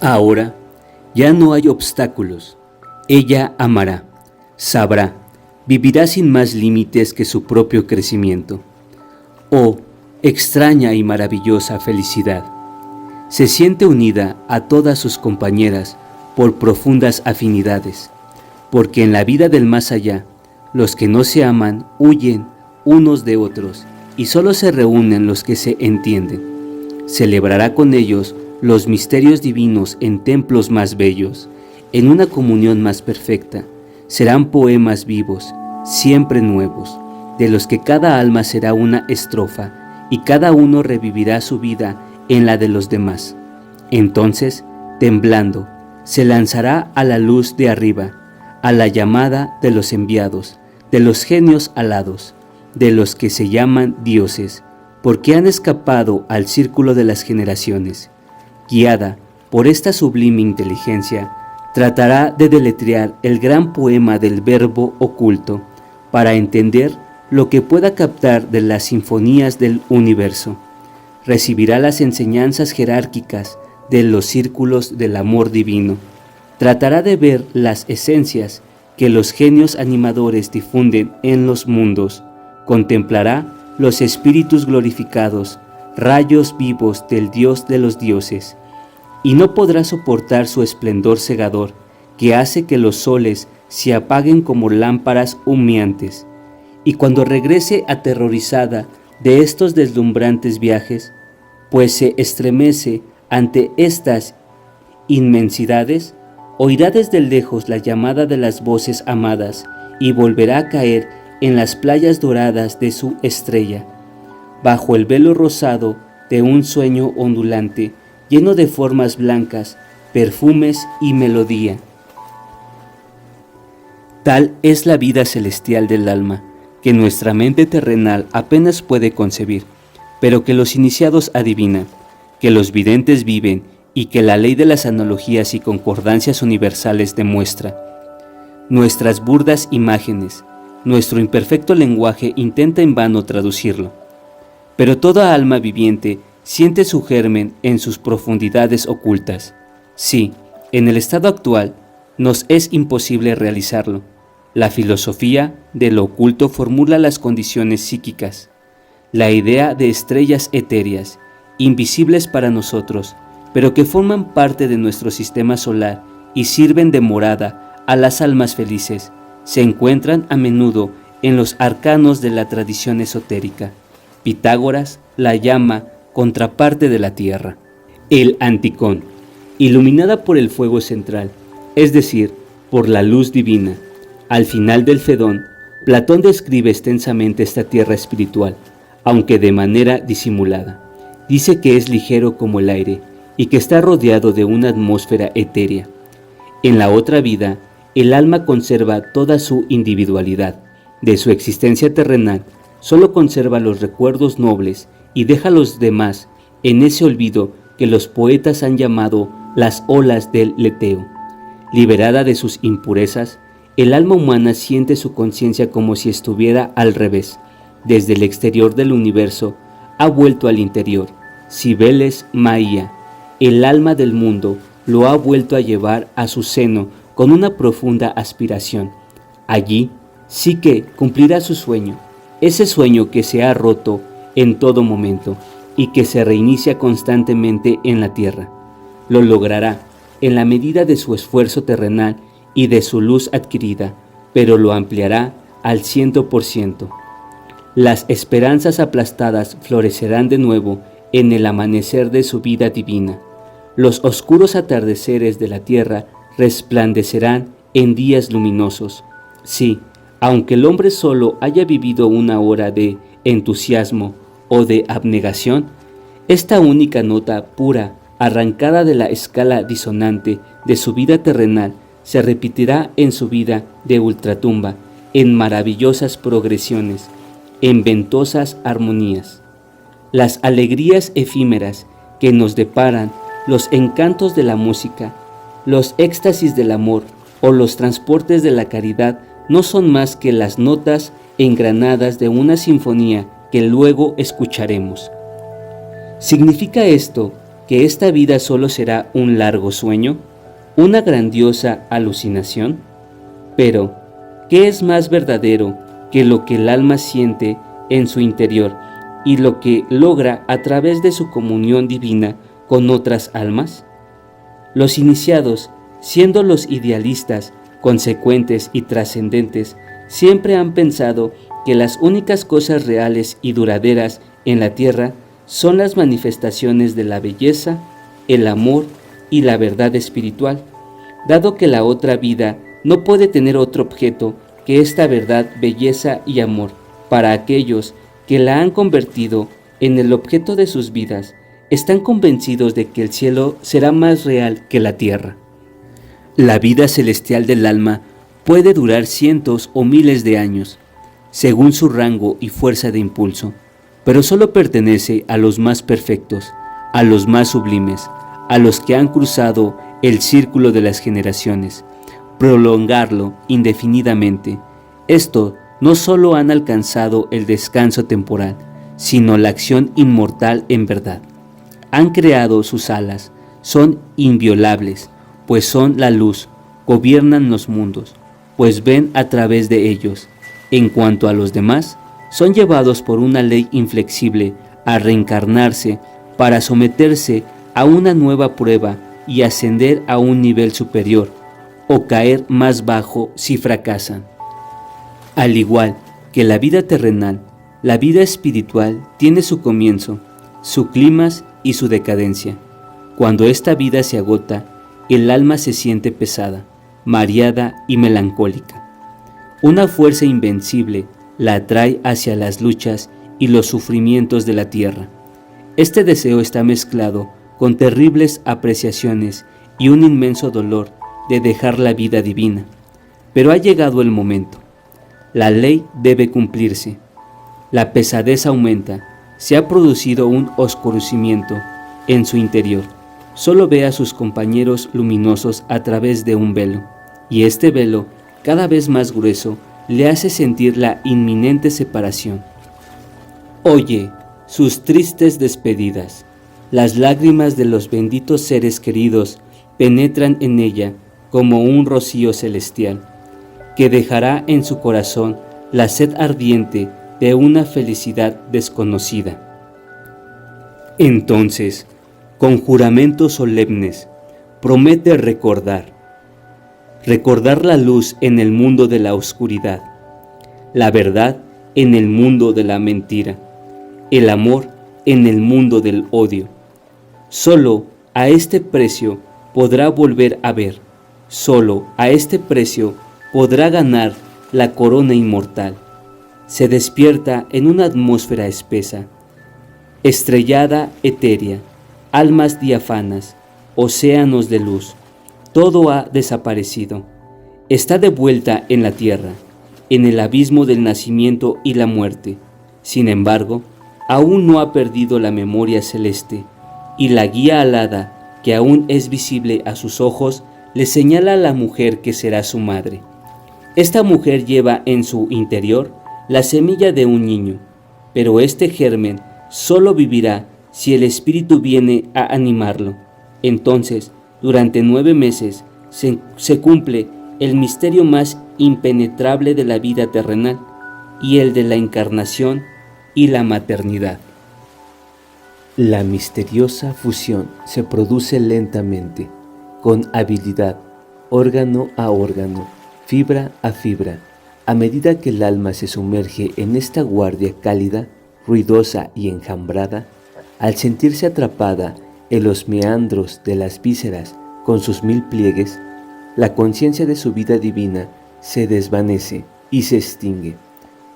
Ahora ya no hay obstáculos, ella amará, sabrá, vivirá sin más límites que su propio crecimiento. Oh, extraña y maravillosa felicidad. Se siente unida a todas sus compañeras por profundas afinidades, porque en la vida del más allá, los que no se aman huyen unos de otros y solo se reúnen los que se entienden. Celebrará con ellos los misterios divinos en templos más bellos, en una comunión más perfecta. Serán poemas vivos, siempre nuevos, de los que cada alma será una estrofa y cada uno revivirá su vida en la de los demás. Entonces, temblando, se lanzará a la luz de arriba, a la llamada de los enviados, de los genios alados, de los que se llaman dioses, porque han escapado al círculo de las generaciones. Guiada por esta sublime inteligencia, tratará de deletrear el gran poema del verbo oculto para entender lo que pueda captar de las sinfonías del universo. Recibirá las enseñanzas jerárquicas de los círculos del amor divino. Tratará de ver las esencias que los genios animadores difunden en los mundos. Contemplará los espíritus glorificados, rayos vivos del Dios de los dioses, y no podrá soportar su esplendor cegador, que hace que los soles se apaguen como lámparas humeantes. Y cuando regrese aterrorizada de estos deslumbrantes viajes, pues se estremece ante estas inmensidades, oirá desde lejos la llamada de las voces amadas y volverá a caer en las playas doradas de su estrella, bajo el velo rosado de un sueño ondulante, lleno de formas blancas, perfumes y melodía. Tal es la vida celestial del alma, que nuestra mente terrenal apenas puede concebir, pero que los iniciados adivinan, que los videntes viven y que la ley de las analogías y concordancias universales demuestra. Nuestras burdas imágenes, nuestro imperfecto lenguaje intenta en vano traducirlo, pero toda alma viviente siente su germen en sus profundidades ocultas. Sí, en el estado actual nos es imposible realizarlo. La filosofía de lo oculto formula las condiciones psíquicas, la idea de estrellas etéreas, invisibles para nosotros, pero que forman parte de nuestro sistema solar y sirven de morada a las almas felices, se encuentran a menudo en los arcanos de la tradición esotérica. Pitágoras la llama contraparte de la Tierra. El Anticón, iluminada por el fuego central, es decir, por la luz divina. Al final del Fedón, Platón describe extensamente esta tierra espiritual, aunque de manera disimulada. Dice que es ligero como el aire y que está rodeado de una atmósfera etérea. En la otra vida, el alma conserva toda su individualidad. De su existencia terrenal, solo conserva los recuerdos nobles y deja a los demás en ese olvido que los poetas han llamado las olas del leteo. Liberada de sus impurezas, el alma humana siente su conciencia como si estuviera al revés. Desde el exterior del universo ha vuelto al interior. Cibeles Maía, el alma del mundo, lo ha vuelto a llevar a su seno con una profunda aspiración. Allí sí que cumplirá su sueño, ese sueño que se ha roto en todo momento y que se reinicia constantemente en la tierra. Lo logrará en la medida de su esfuerzo terrenal y de su luz adquirida, pero lo ampliará al 100%. Las esperanzas aplastadas florecerán de nuevo en el amanecer de su vida divina. Los oscuros atardeceres de la tierra resplandecerán en días luminosos. Sí, aunque el hombre solo haya vivido una hora de entusiasmo o de abnegación, esta única nota pura, arrancada de la escala disonante de su vida terrenal, se repetirá en su vida de ultratumba, en maravillosas progresiones, en ventosas armonías. las alegrías efímeras que nos deparan los encantos de la música, los éxtasis del amor o los transportes de la caridad no son más que las notas engranadas de una sinfonía que luego escucharemos. ¿Significa esto que esta vida solo será un largo sueño, una grandiosa alucinación? Pero, ¿qué es más verdadero que lo que el alma siente en su interior y lo que logra a través de su comunión divina con otras almas? Los iniciados, siendo los idealistas, consecuentes y trascendentes, siempre han pensado que las únicas cosas reales y duraderas en la tierra son las manifestaciones de la belleza, el amor y la verdad espiritual, dado que la otra vida no puede tener otro objeto que esta verdad, belleza y amor para aquellos que la han convertido en el objeto de sus vidas. Están convencidos de que el cielo será más real que la tierra. La vida celestial del alma puede durar cientos o miles de años, según su rango y fuerza de impulso, pero solo pertenece a los más perfectos, a los más sublimes, a los que han cruzado el círculo de las generaciones, prolongarlo indefinidamente. Estos no solo han alcanzado el descanso temporal, sino la acción inmortal en verdad. Han creado sus alas, son inviolables, pues son la luz, gobiernan los mundos, pues ven a través de ellos. En cuanto a los demás, son llevados por una ley inflexible a reencarnarse para someterse a una nueva prueba y ascender a un nivel superior, o caer más bajo si fracasan. Al igual que la vida terrenal, la vida espiritual tiene su comienzo, su clímax y su decadencia. Cuando esta vida se agota, el alma se siente pesada, mareada y melancólica. Una fuerza invencible la atrae hacia las luchas y los sufrimientos de la tierra. Este deseo está mezclado con terribles apreciaciones y un inmenso dolor de dejar la vida divina. Pero ha llegado el momento. La ley debe cumplirse. La pesadez aumenta. Se ha producido un oscurecimiento en su interior. Solo ve a sus compañeros luminosos a través de un velo, y este velo, cada vez más grueso, le hace sentir la inminente separación. Oye sus tristes despedidas. Las lágrimas de los benditos seres queridos penetran en ella como un rocío celestial, que dejará en su corazón la sed ardiente de una felicidad desconocida. Entonces, con juramentos solemnes, promete recordar la luz en el mundo de la oscuridad, la verdad en el mundo de la mentira, el amor en el mundo del odio. Solo a este precio podrá volver a ver, solo a este precio podrá ganar la corona inmortal. Se despierta en una atmósfera espesa, estrellada etérea, almas diáfanas, océanos de luz. Todo ha desaparecido. Está de vuelta en la tierra, en el abismo del nacimiento y la muerte. Sin embargo, aún no ha perdido la memoria celeste, y la guía alada, que aún es visible a sus ojos, le señala a la mujer que será su madre. Esta mujer lleva en su interior la semilla de un niño, pero este germen solo vivirá si el Espíritu viene a animarlo. Entonces, durante 9 meses, se cumple el misterio más impenetrable de la vida terrenal y el de la encarnación y la maternidad. La misteriosa fusión se produce lentamente, con habilidad, órgano a órgano, fibra a fibra, a medida que el alma se sumerge en esta guardia cálida, ruidosa y enjambrada. Al sentirse atrapada en los meandros de las vísceras con sus 1000 pliegues, la conciencia de su vida divina se desvanece y se extingue,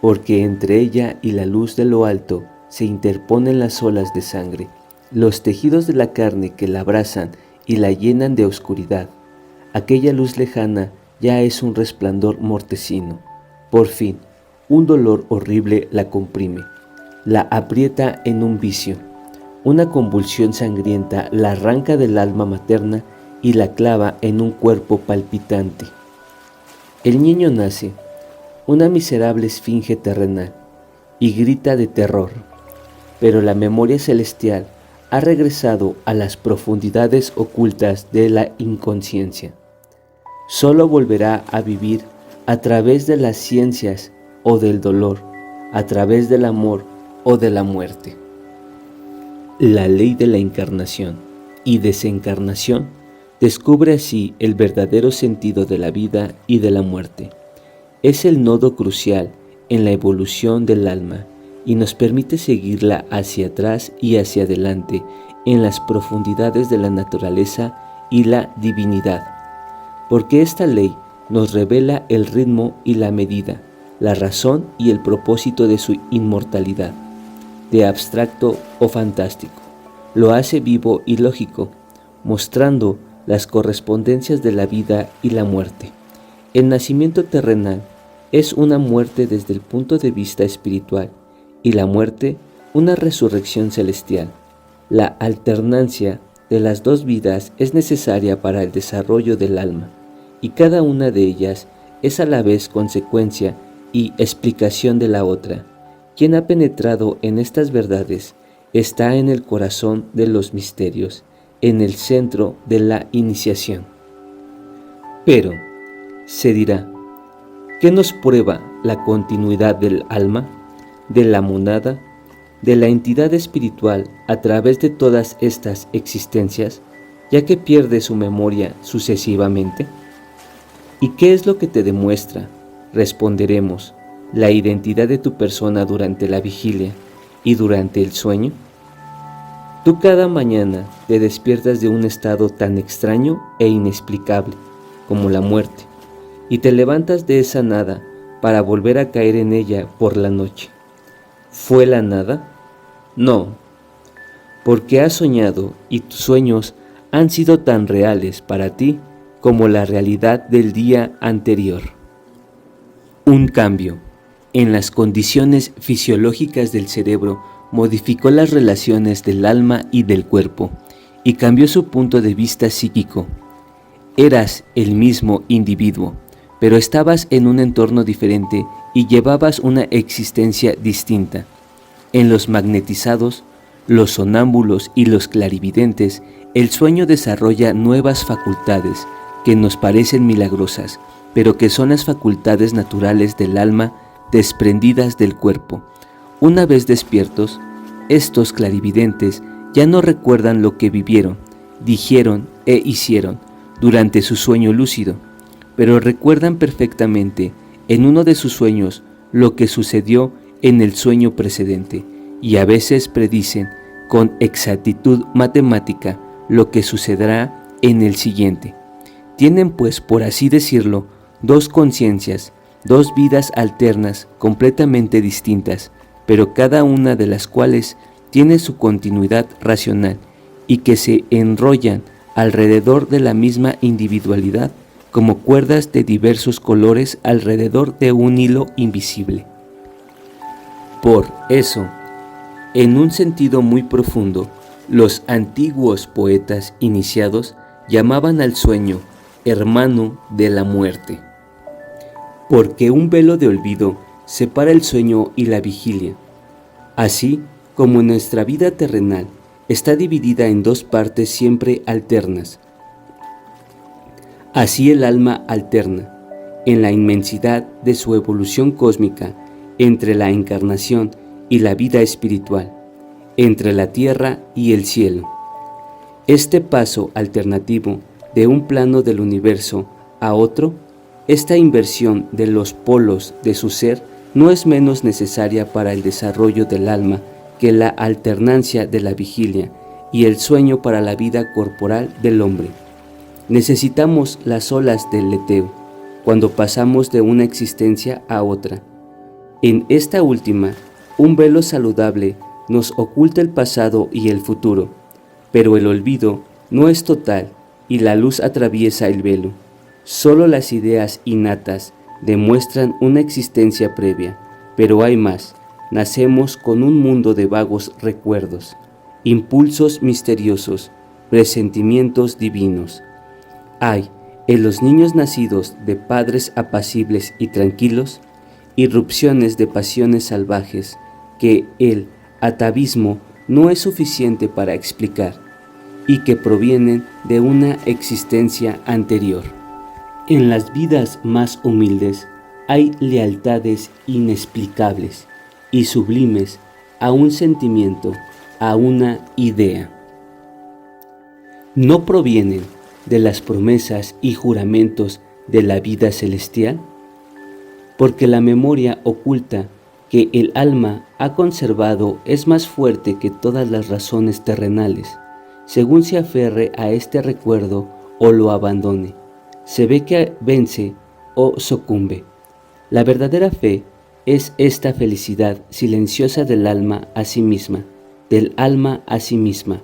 porque entre ella y la luz de lo alto se interponen las olas de sangre, los tejidos de la carne que la abrazan y la llenan de oscuridad. Aquella luz lejana ya es un resplandor mortecino. Por fin, un dolor horrible la comprime. la aprieta en un vicio. Una convulsión sangrienta la arranca del alma materna y la clava en un cuerpo palpitante. El niño nace, una miserable esfinge terrenal, y grita de terror, pero la memoria celestial ha regresado a las profundidades ocultas de la inconsciencia. Solo volverá a vivir a través de las ciencias o del dolor, a través del amor o de la muerte. La ley de la encarnación y desencarnación descubre así el verdadero sentido de la vida y de la muerte. Es el nodo crucial en la evolución del alma y nos permite seguirla hacia atrás y hacia adelante en las profundidades de la naturaleza y la divinidad, porque esta ley nos revela el ritmo y la medida, la razón y el propósito de su inmortalidad, de abstracto o fantástico. Lo hace vivo y lógico, mostrando las correspondencias de la vida y la muerte. El nacimiento terrenal es una muerte desde el punto de vista espiritual y la muerte una resurrección celestial. La alternancia de las dos vidas es necesaria para el desarrollo del alma, y cada una de ellas es a la vez consecuencia y explicación de la otra. Quien ha penetrado en estas verdades está en el corazón de los misterios, en el centro de la iniciación. Pero, se dirá, ¿qué nos prueba la continuidad del alma, de la monada, de la entidad espiritual a través de todas estas existencias, ya que pierde su memoria sucesivamente? ¿Y qué es lo que te demuestra? Responderemos, la identidad de tu persona durante la vigilia y durante el sueño. Tú cada mañana te despiertas de un estado tan extraño e inexplicable como la muerte, y te levantas de esa nada para volver a caer en ella por la noche. ¿Fue la nada? No, porque has soñado y tus sueños han sido tan reales para ti como la realidad del día anterior. Un cambio en las condiciones fisiológicas del cerebro modificó las relaciones del alma y del cuerpo y cambió su punto de vista psíquico. Eras el mismo individuo, pero estabas en un entorno diferente y llevabas una existencia distinta. En los magnetizados, los sonámbulos y los clarividentes, el sueño desarrolla nuevas facultades que nos parecen milagrosas, pero que son las facultades naturales del alma desprendidas del cuerpo. Una vez despiertos, estos clarividentes ya no recuerdan lo que vivieron, dijeron e hicieron durante su sueño lúcido, pero recuerdan perfectamente en uno de sus sueños lo que sucedió en el sueño precedente, y a veces predicen con exactitud matemática lo que sucederá en el siguiente. Tienen pues, por así decirlo, dos conciencias, dos vidas alternas completamente distintas, pero cada una de las cuales tiene su continuidad racional y que se enrollan alrededor de la misma individualidad como cuerdas de diversos colores alrededor de un hilo invisible. Por eso, en un sentido muy profundo, los antiguos poetas iniciados llamaban al sueño hermano de la muerte, porque un velo de olvido separa el sueño y la vigilia. Así como nuestra vida terrenal está dividida en dos partes siempre alternas, así el alma alterna en la inmensidad de su evolución cósmica entre la encarnación y la vida espiritual, entre la tierra y el cielo. Este paso alternativo de un plano del universo a otro, esta inversión de los polos de su ser no es menos necesaria para el desarrollo del alma que la alternancia de la vigilia y el sueño para la vida corporal del hombre. Necesitamos las olas del leteo cuando pasamos de una existencia a otra. En esta última, un velo saludable nos oculta el pasado y el futuro, pero el olvido no es total y la luz atraviesa el velo. Solo las ideas innatas demuestran una existencia previa, pero hay más. nacemos con un mundo de vagos recuerdos, impulsos misteriosos, presentimientos divinos. Hay, en los niños nacidos de padres apacibles y tranquilos, irrupciones de pasiones salvajes que el atavismo no es suficiente para explicar y que provienen de una existencia anterior. En las vidas más humildes hay lealtades inexplicables y sublimes a un sentimiento, a una idea. ¿No provienen de las promesas y juramentos de la vida celestial? Porque la memoria oculta que el alma ha conservado es más fuerte que todas las razones terrenales. Según se aferre a este recuerdo o lo abandone, se ve que vence o sucumbe. La verdadera fe es esta felicidad silenciosa del alma a sí misma, del alma a sí misma.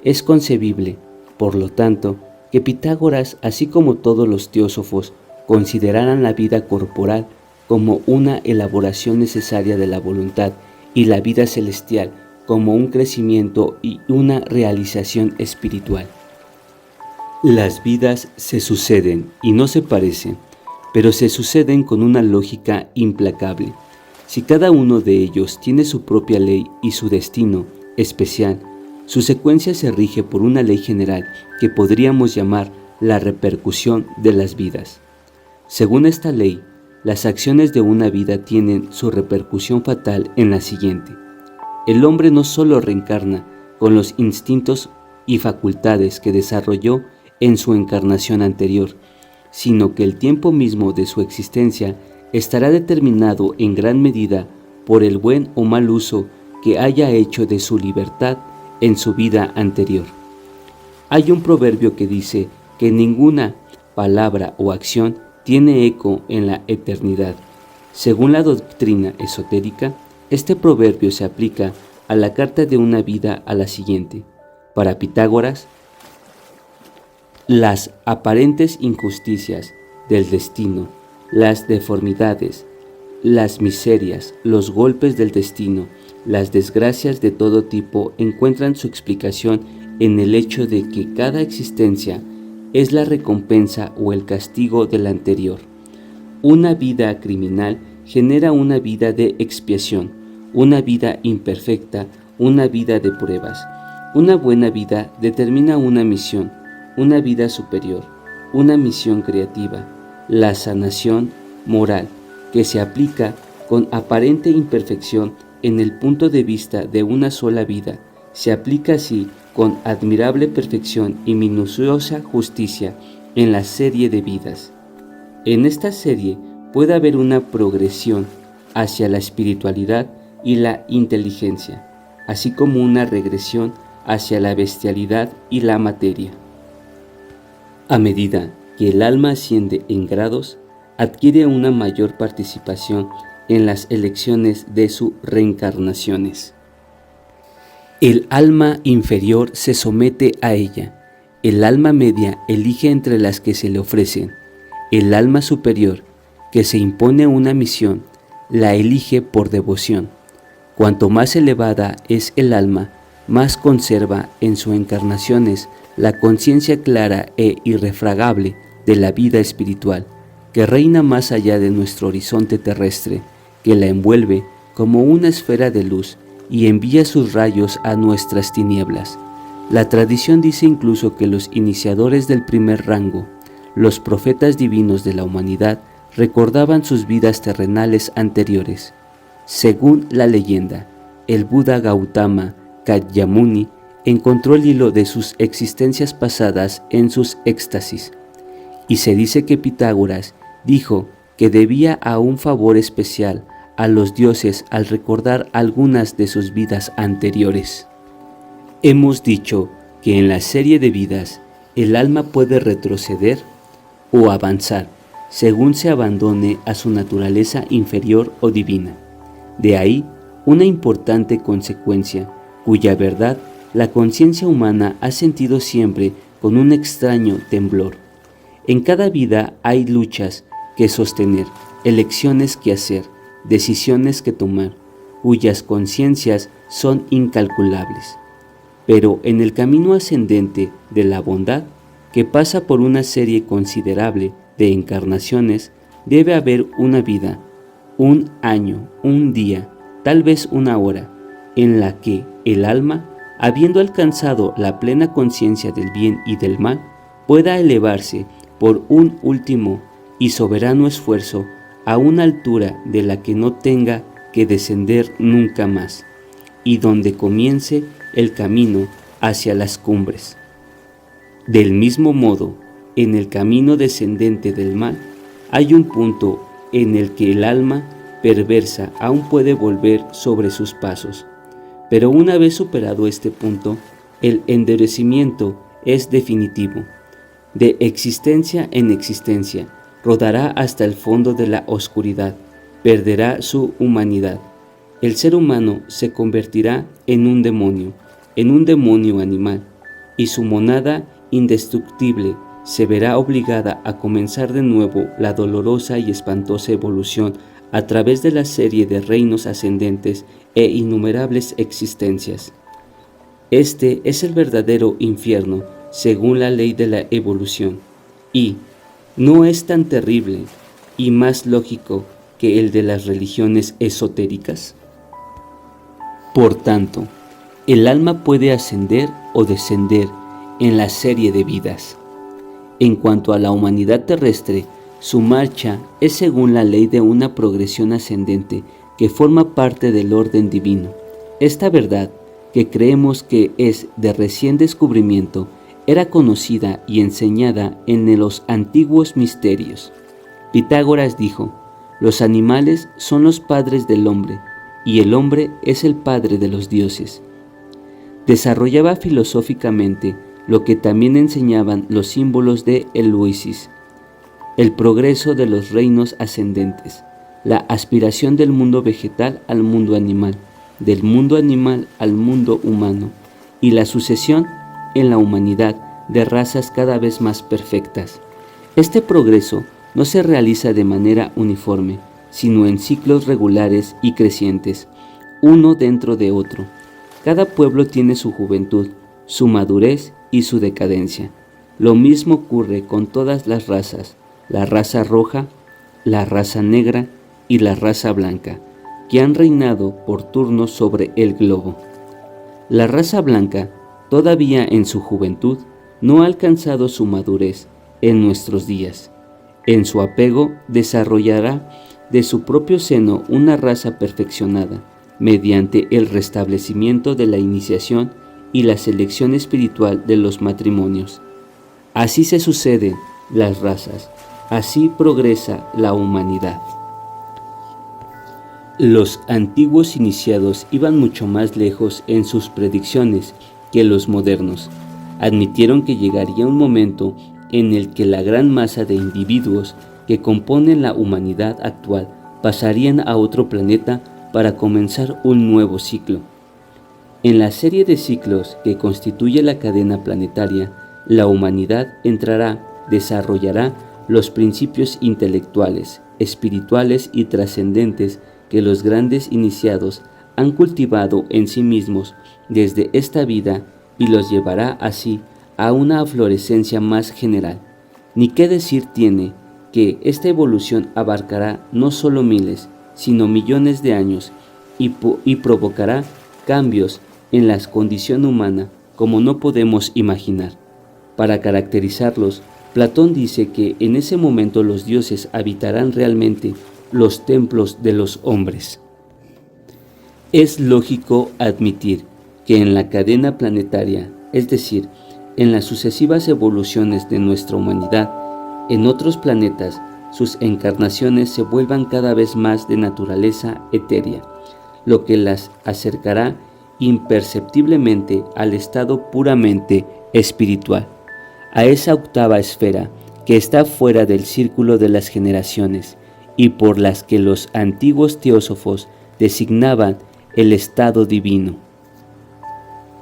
Es concebible, por lo tanto, que Pitágoras, así como todos los teósofos, consideraran la vida corporal como una elaboración necesaria de la voluntad y la vida celestial como un crecimiento y una realización espiritual. Las vidas se suceden y no se parecen, pero se suceden con una lógica implacable. Si cada uno de ellos tiene su propia ley y su destino especial, su secuencia se rige por una ley general que podríamos llamar la repercusión de las vidas. Según esta ley, las acciones de una vida tienen su repercusión fatal en la siguiente. El hombre no solo reencarna con los instintos y facultades que desarrolló en su encarnación anterior, sino que el tiempo mismo de su existencia estará determinado en gran medida por el buen o mal uso que haya hecho de su libertad en su vida anterior. Hay un proverbio que dice que ninguna palabra o acción tiene eco en la eternidad. Según la doctrina esotérica, este proverbio se aplica a la carta de una vida a la siguiente. Para Pitágoras, las aparentes injusticias del destino, las deformidades, las miserias, los golpes del destino, las desgracias de todo tipo encuentran su explicación en el hecho de que cada existencia es la recompensa o el castigo de la anterior. Una vida criminal genera una vida de expiación, una vida imperfecta, una vida de pruebas. Una buena vida determina una misión, una vida superior, una misión creativa, la sanación moral, que se aplica con aparente imperfección en el punto de vista de una sola vida, se aplica así con admirable perfección y minuciosa justicia en la serie de vidas. En esta serie puede haber una progresión hacia la espiritualidad y la inteligencia, así como una regresión hacia la bestialidad y la materia. A medida que el alma asciende en grados, adquiere una mayor participación en las elecciones de sus reencarnaciones. El alma inferior se somete a ella, el alma media elige entre las que se le ofrecen, el alma superior, que se impone una misión, la elige por devoción. Cuanto más elevada es el alma, más conserva en sus encarnaciones la conciencia clara e irrefragable de la vida espiritual, que reina más allá de nuestro horizonte terrestre, que la envuelve como una esfera de luz y envía sus rayos a nuestras tinieblas. La tradición dice incluso que los iniciadores del primer rango, los profetas divinos de la humanidad, recordaban sus vidas terrenales anteriores. Según la leyenda, el Buda Gautama Kākyamuni encontró el hilo de sus existencias pasadas en sus éxtasis, y se dice que Pitágoras dijo que debía a un favor especial a los dioses al recordar algunas de sus vidas anteriores. Hemos dicho que en la serie de vidas el alma puede retroceder o avanzar según se abandone a su naturaleza inferior o divina. De ahí una importante consecuencia, cuya verdad la conciencia humana ha sentido siempre con un extraño temblor. En cada vida hay luchas que sostener, elecciones que hacer, decisiones que tomar. cuyas conciencias son incalculables. Pero en el camino ascendente de la bondad, que pasa por una serie considerable de encarnaciones, debe haber una vida, un año, un día, tal vez una hora, en la que el alma, habiendo alcanzado la plena conciencia del bien y del mal, pueda elevarse por un último y soberano esfuerzo a una altura de la que no tenga que descender nunca más, y donde comience el camino hacia las cumbres. Del mismo modo, en el camino descendente del mal, hay un punto en el que el alma perversa aún puede volver sobre sus pasos, pero una vez superado este punto, el endurecimiento es definitivo. De existencia en existencia, rodará hasta el fondo de la oscuridad, perderá su humanidad. El ser humano se convertirá en un demonio animal, y su monada indestructible se verá obligada a comenzar de nuevo la dolorosa y espantosa evolución a través de la serie de reinos ascendentes e innumerables existencias. Este es el verdadero infierno según la ley de la evolución, y no es tan terrible y más lógico que el de las religiones esotéricas. Por tanto, el alma puede ascender o descender en la serie de vidas. En cuanto a la humanidad terrestre, su marcha es según la ley de una progresión ascendente que forma parte del orden divino. Esta verdad, que creemos que es de recién descubrimiento, era conocida y enseñada en los antiguos misterios. Pitágoras dijo: los animales son los padres del hombre, y el hombre es el padre de los dioses. Desarrollaba filosóficamente lo que también enseñaban los símbolos de Eleusis: el progreso de los reinos ascendentes, la aspiración del mundo vegetal al mundo animal, del mundo animal al mundo humano, y la sucesión en la humanidad de razas cada vez más perfectas. Este progreso no se realiza de manera uniforme, sino en ciclos regulares y crecientes, uno dentro de otro. Cada pueblo tiene su juventud, su madurez y su decadencia. Lo mismo ocurre con todas las razas: la raza roja, la raza negra y la raza blanca, que han reinado por turnos sobre el globo. La raza blanca, todavía en su juventud, no ha alcanzado su madurez en nuestros días. En su apego desarrollará de su propio seno una raza perfeccionada, mediante el restablecimiento de la iniciación y la selección espiritual de los matrimonios. Así se suceden las razas, así progresa la humanidad. Los antiguos iniciados iban mucho más lejos en sus predicciones que los modernos. Admitieron que llegaría un momento en el que la gran masa de individuos que componen la humanidad actual pasarían a otro planeta para comenzar un nuevo ciclo. En la serie de ciclos que constituye la cadena planetaria, la humanidad desarrollará los principios intelectuales, espirituales y trascendentes que los grandes iniciados han cultivado en sí mismos desde esta vida, y los llevará así a una aflorescencia más general. Ni qué decir tiene que esta evolución abarcará no solo miles, sino millones de años, y provocará cambios en la condición humana como no podemos imaginar. Para caracterizarlos, Platón dice que en ese momento los dioses habitarán realmente los templos de los hombres. Es lógico admitir que en la cadena planetaria, es decir, en las sucesivas evoluciones de nuestra humanidad, en otros planetas, sus encarnaciones se vuelvan cada vez más de naturaleza etérea, lo que las acercará imperceptiblemente al estado puramente espiritual, a esa octava esfera que está fuera del círculo de las generaciones y por las que los antiguos teósofos designaban el estado divino.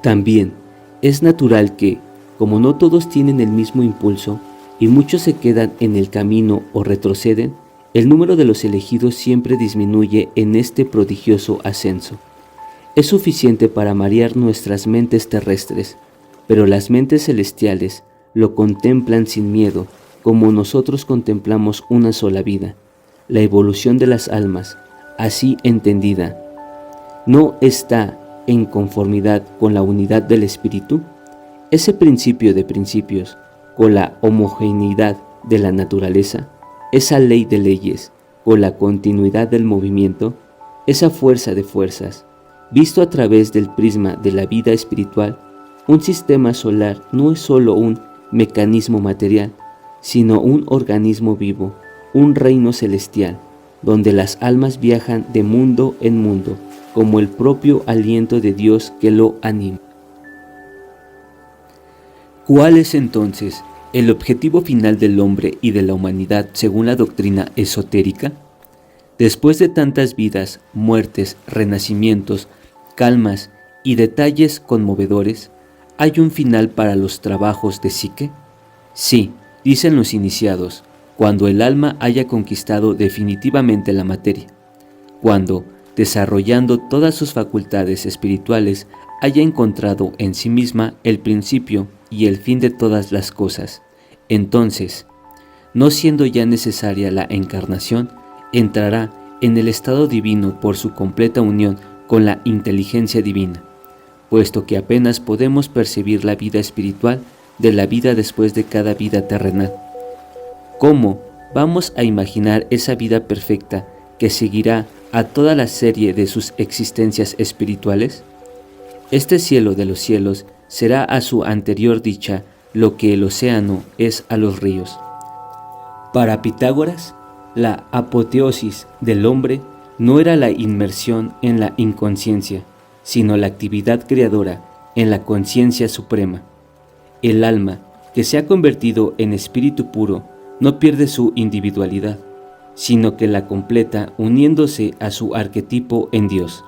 También es natural que, como no todos tienen el mismo impulso y muchos se quedan en el camino o retroceden, El número de los elegidos siempre disminuye en este prodigioso ascenso. Es suficiente para marear nuestras mentes terrestres, pero las mentes celestiales lo contemplan sin miedo, como nosotros contemplamos una sola vida. La evolución de las almas, así entendida, ¿no está en conformidad con la unidad del espíritu? Ese principio de principios, con la homogeneidad de la naturaleza, esa ley de leyes, con la continuidad del movimiento, esa fuerza de fuerzas, visto a través del prisma de la vida espiritual, un sistema solar no es solo un mecanismo material, sino un organismo vivo, un reino celestial, donde las almas viajan de mundo en mundo, como el propio aliento de Dios que lo anima. ¿Cuál es entonces el objetivo final del hombre y de la humanidad según la doctrina esotérica? Después de tantas vidas, muertes, renacimientos, calmas y detalles conmovedores, ¿hay un final para los trabajos de psique? Sí, dicen los iniciados, cuando el alma haya conquistado definitivamente la materia, cuando, desarrollando todas sus facultades espirituales, haya encontrado en sí misma el principio y el fin de todas las cosas, entonces, no siendo ya necesaria la encarnación, entrará en el estado divino por su completa unión con la inteligencia divina, puesto que apenas podemos percibir la vida espiritual de la vida después de cada vida terrenal. ¿Cómo vamos a imaginar esa vida perfecta que seguirá a toda la serie de sus existencias espirituales? Este cielo de los cielos será a su anterior dicha lo que el océano es a los ríos. Para Pitágoras, la apoteosis del hombre no era la inmersión en la inconsciencia, sino la actividad creadora en la conciencia suprema. El alma, que se ha convertido en espíritu puro, no pierde su individualidad, sino que la completa uniéndose a su arquetipo en Dios.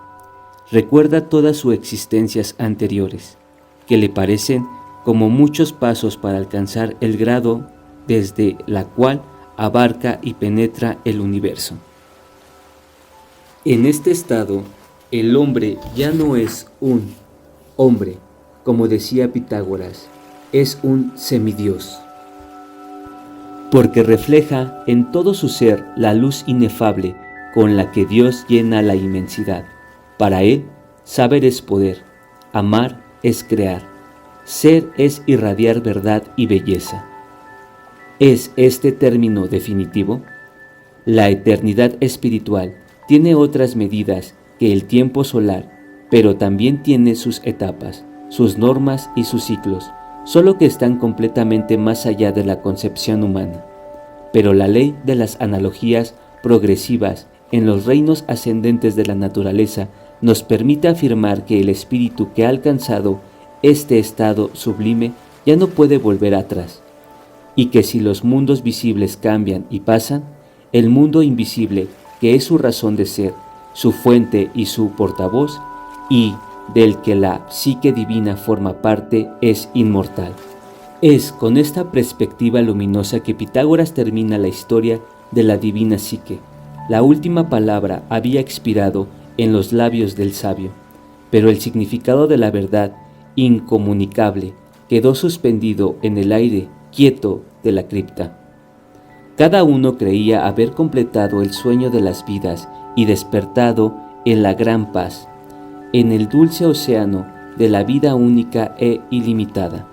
Recuerda todas sus existencias anteriores, que le parecen como muchos pasos para alcanzar el grado desde la cual abarca y penetra el universo. En este estado, el hombre ya no es un hombre, como decía Pitágoras, es un semidios, porque refleja en todo su ser la luz inefable con la que Dios llena la inmensidad. Para él, saber es poder, amar es crear, ser es irradiar verdad y belleza. ¿Es este término definitivo? La eternidad espiritual tiene otras medidas que el tiempo solar, pero también tiene sus etapas, sus normas y sus ciclos, solo que están completamente más allá de la concepción humana. Pero la ley de las analogías progresivas en los reinos ascendentes de la naturaleza nos permite afirmar que el espíritu que ha alcanzado este estado sublime ya no puede volver atrás, y que si los mundos visibles cambian y pasan, el mundo invisible, que es su razón de ser, su fuente y su portavoz, y del que la psique divina forma parte, es inmortal. Es con esta perspectiva luminosa que Pitágoras termina la historia de la divina psique. La última palabra había expirado en los labios del sabio, pero el significado de la verdad incomunicable quedó suspendido en el aire quieto de la cripta. Cada uno creía haber completado el sueño de las vidas y despertado en la gran paz, en el dulce océano de la vida única e ilimitada.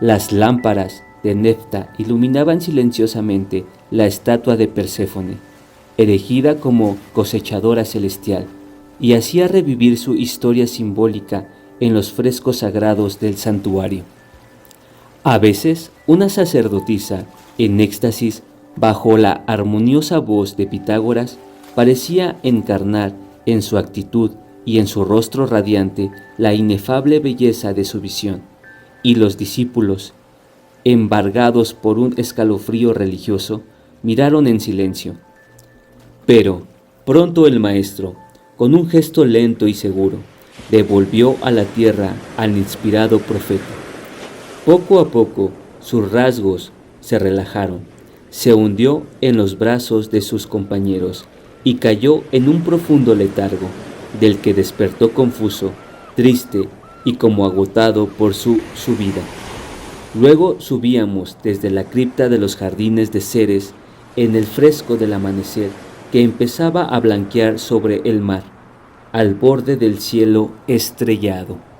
Las lámparas de Nefta iluminaban silenciosamente la estatua de Perséfone, erigida como cosechadora celestial, y hacía revivir su historia simbólica en los frescos sagrados del santuario. A veces, una sacerdotisa, en éxtasis, bajo la armoniosa voz de Pitágoras, parecía encarnar en su actitud y en su rostro radiante la inefable belleza de su visión, y los discípulos, embargados por un escalofrío religioso, miraron en silencio. Pero pronto el maestro, con un gesto lento y seguro, devolvió a la tierra al inspirado profeta. Poco a poco sus rasgos se relajaron, se hundió en los brazos de sus compañeros y cayó en un profundo letargo, del que despertó confuso, triste y como agotado por su subida. Luego subíamos desde la cripta de los jardines de Ceres en el fresco del amanecer que empezaba a blanquear sobre el mar, al borde del cielo estrellado.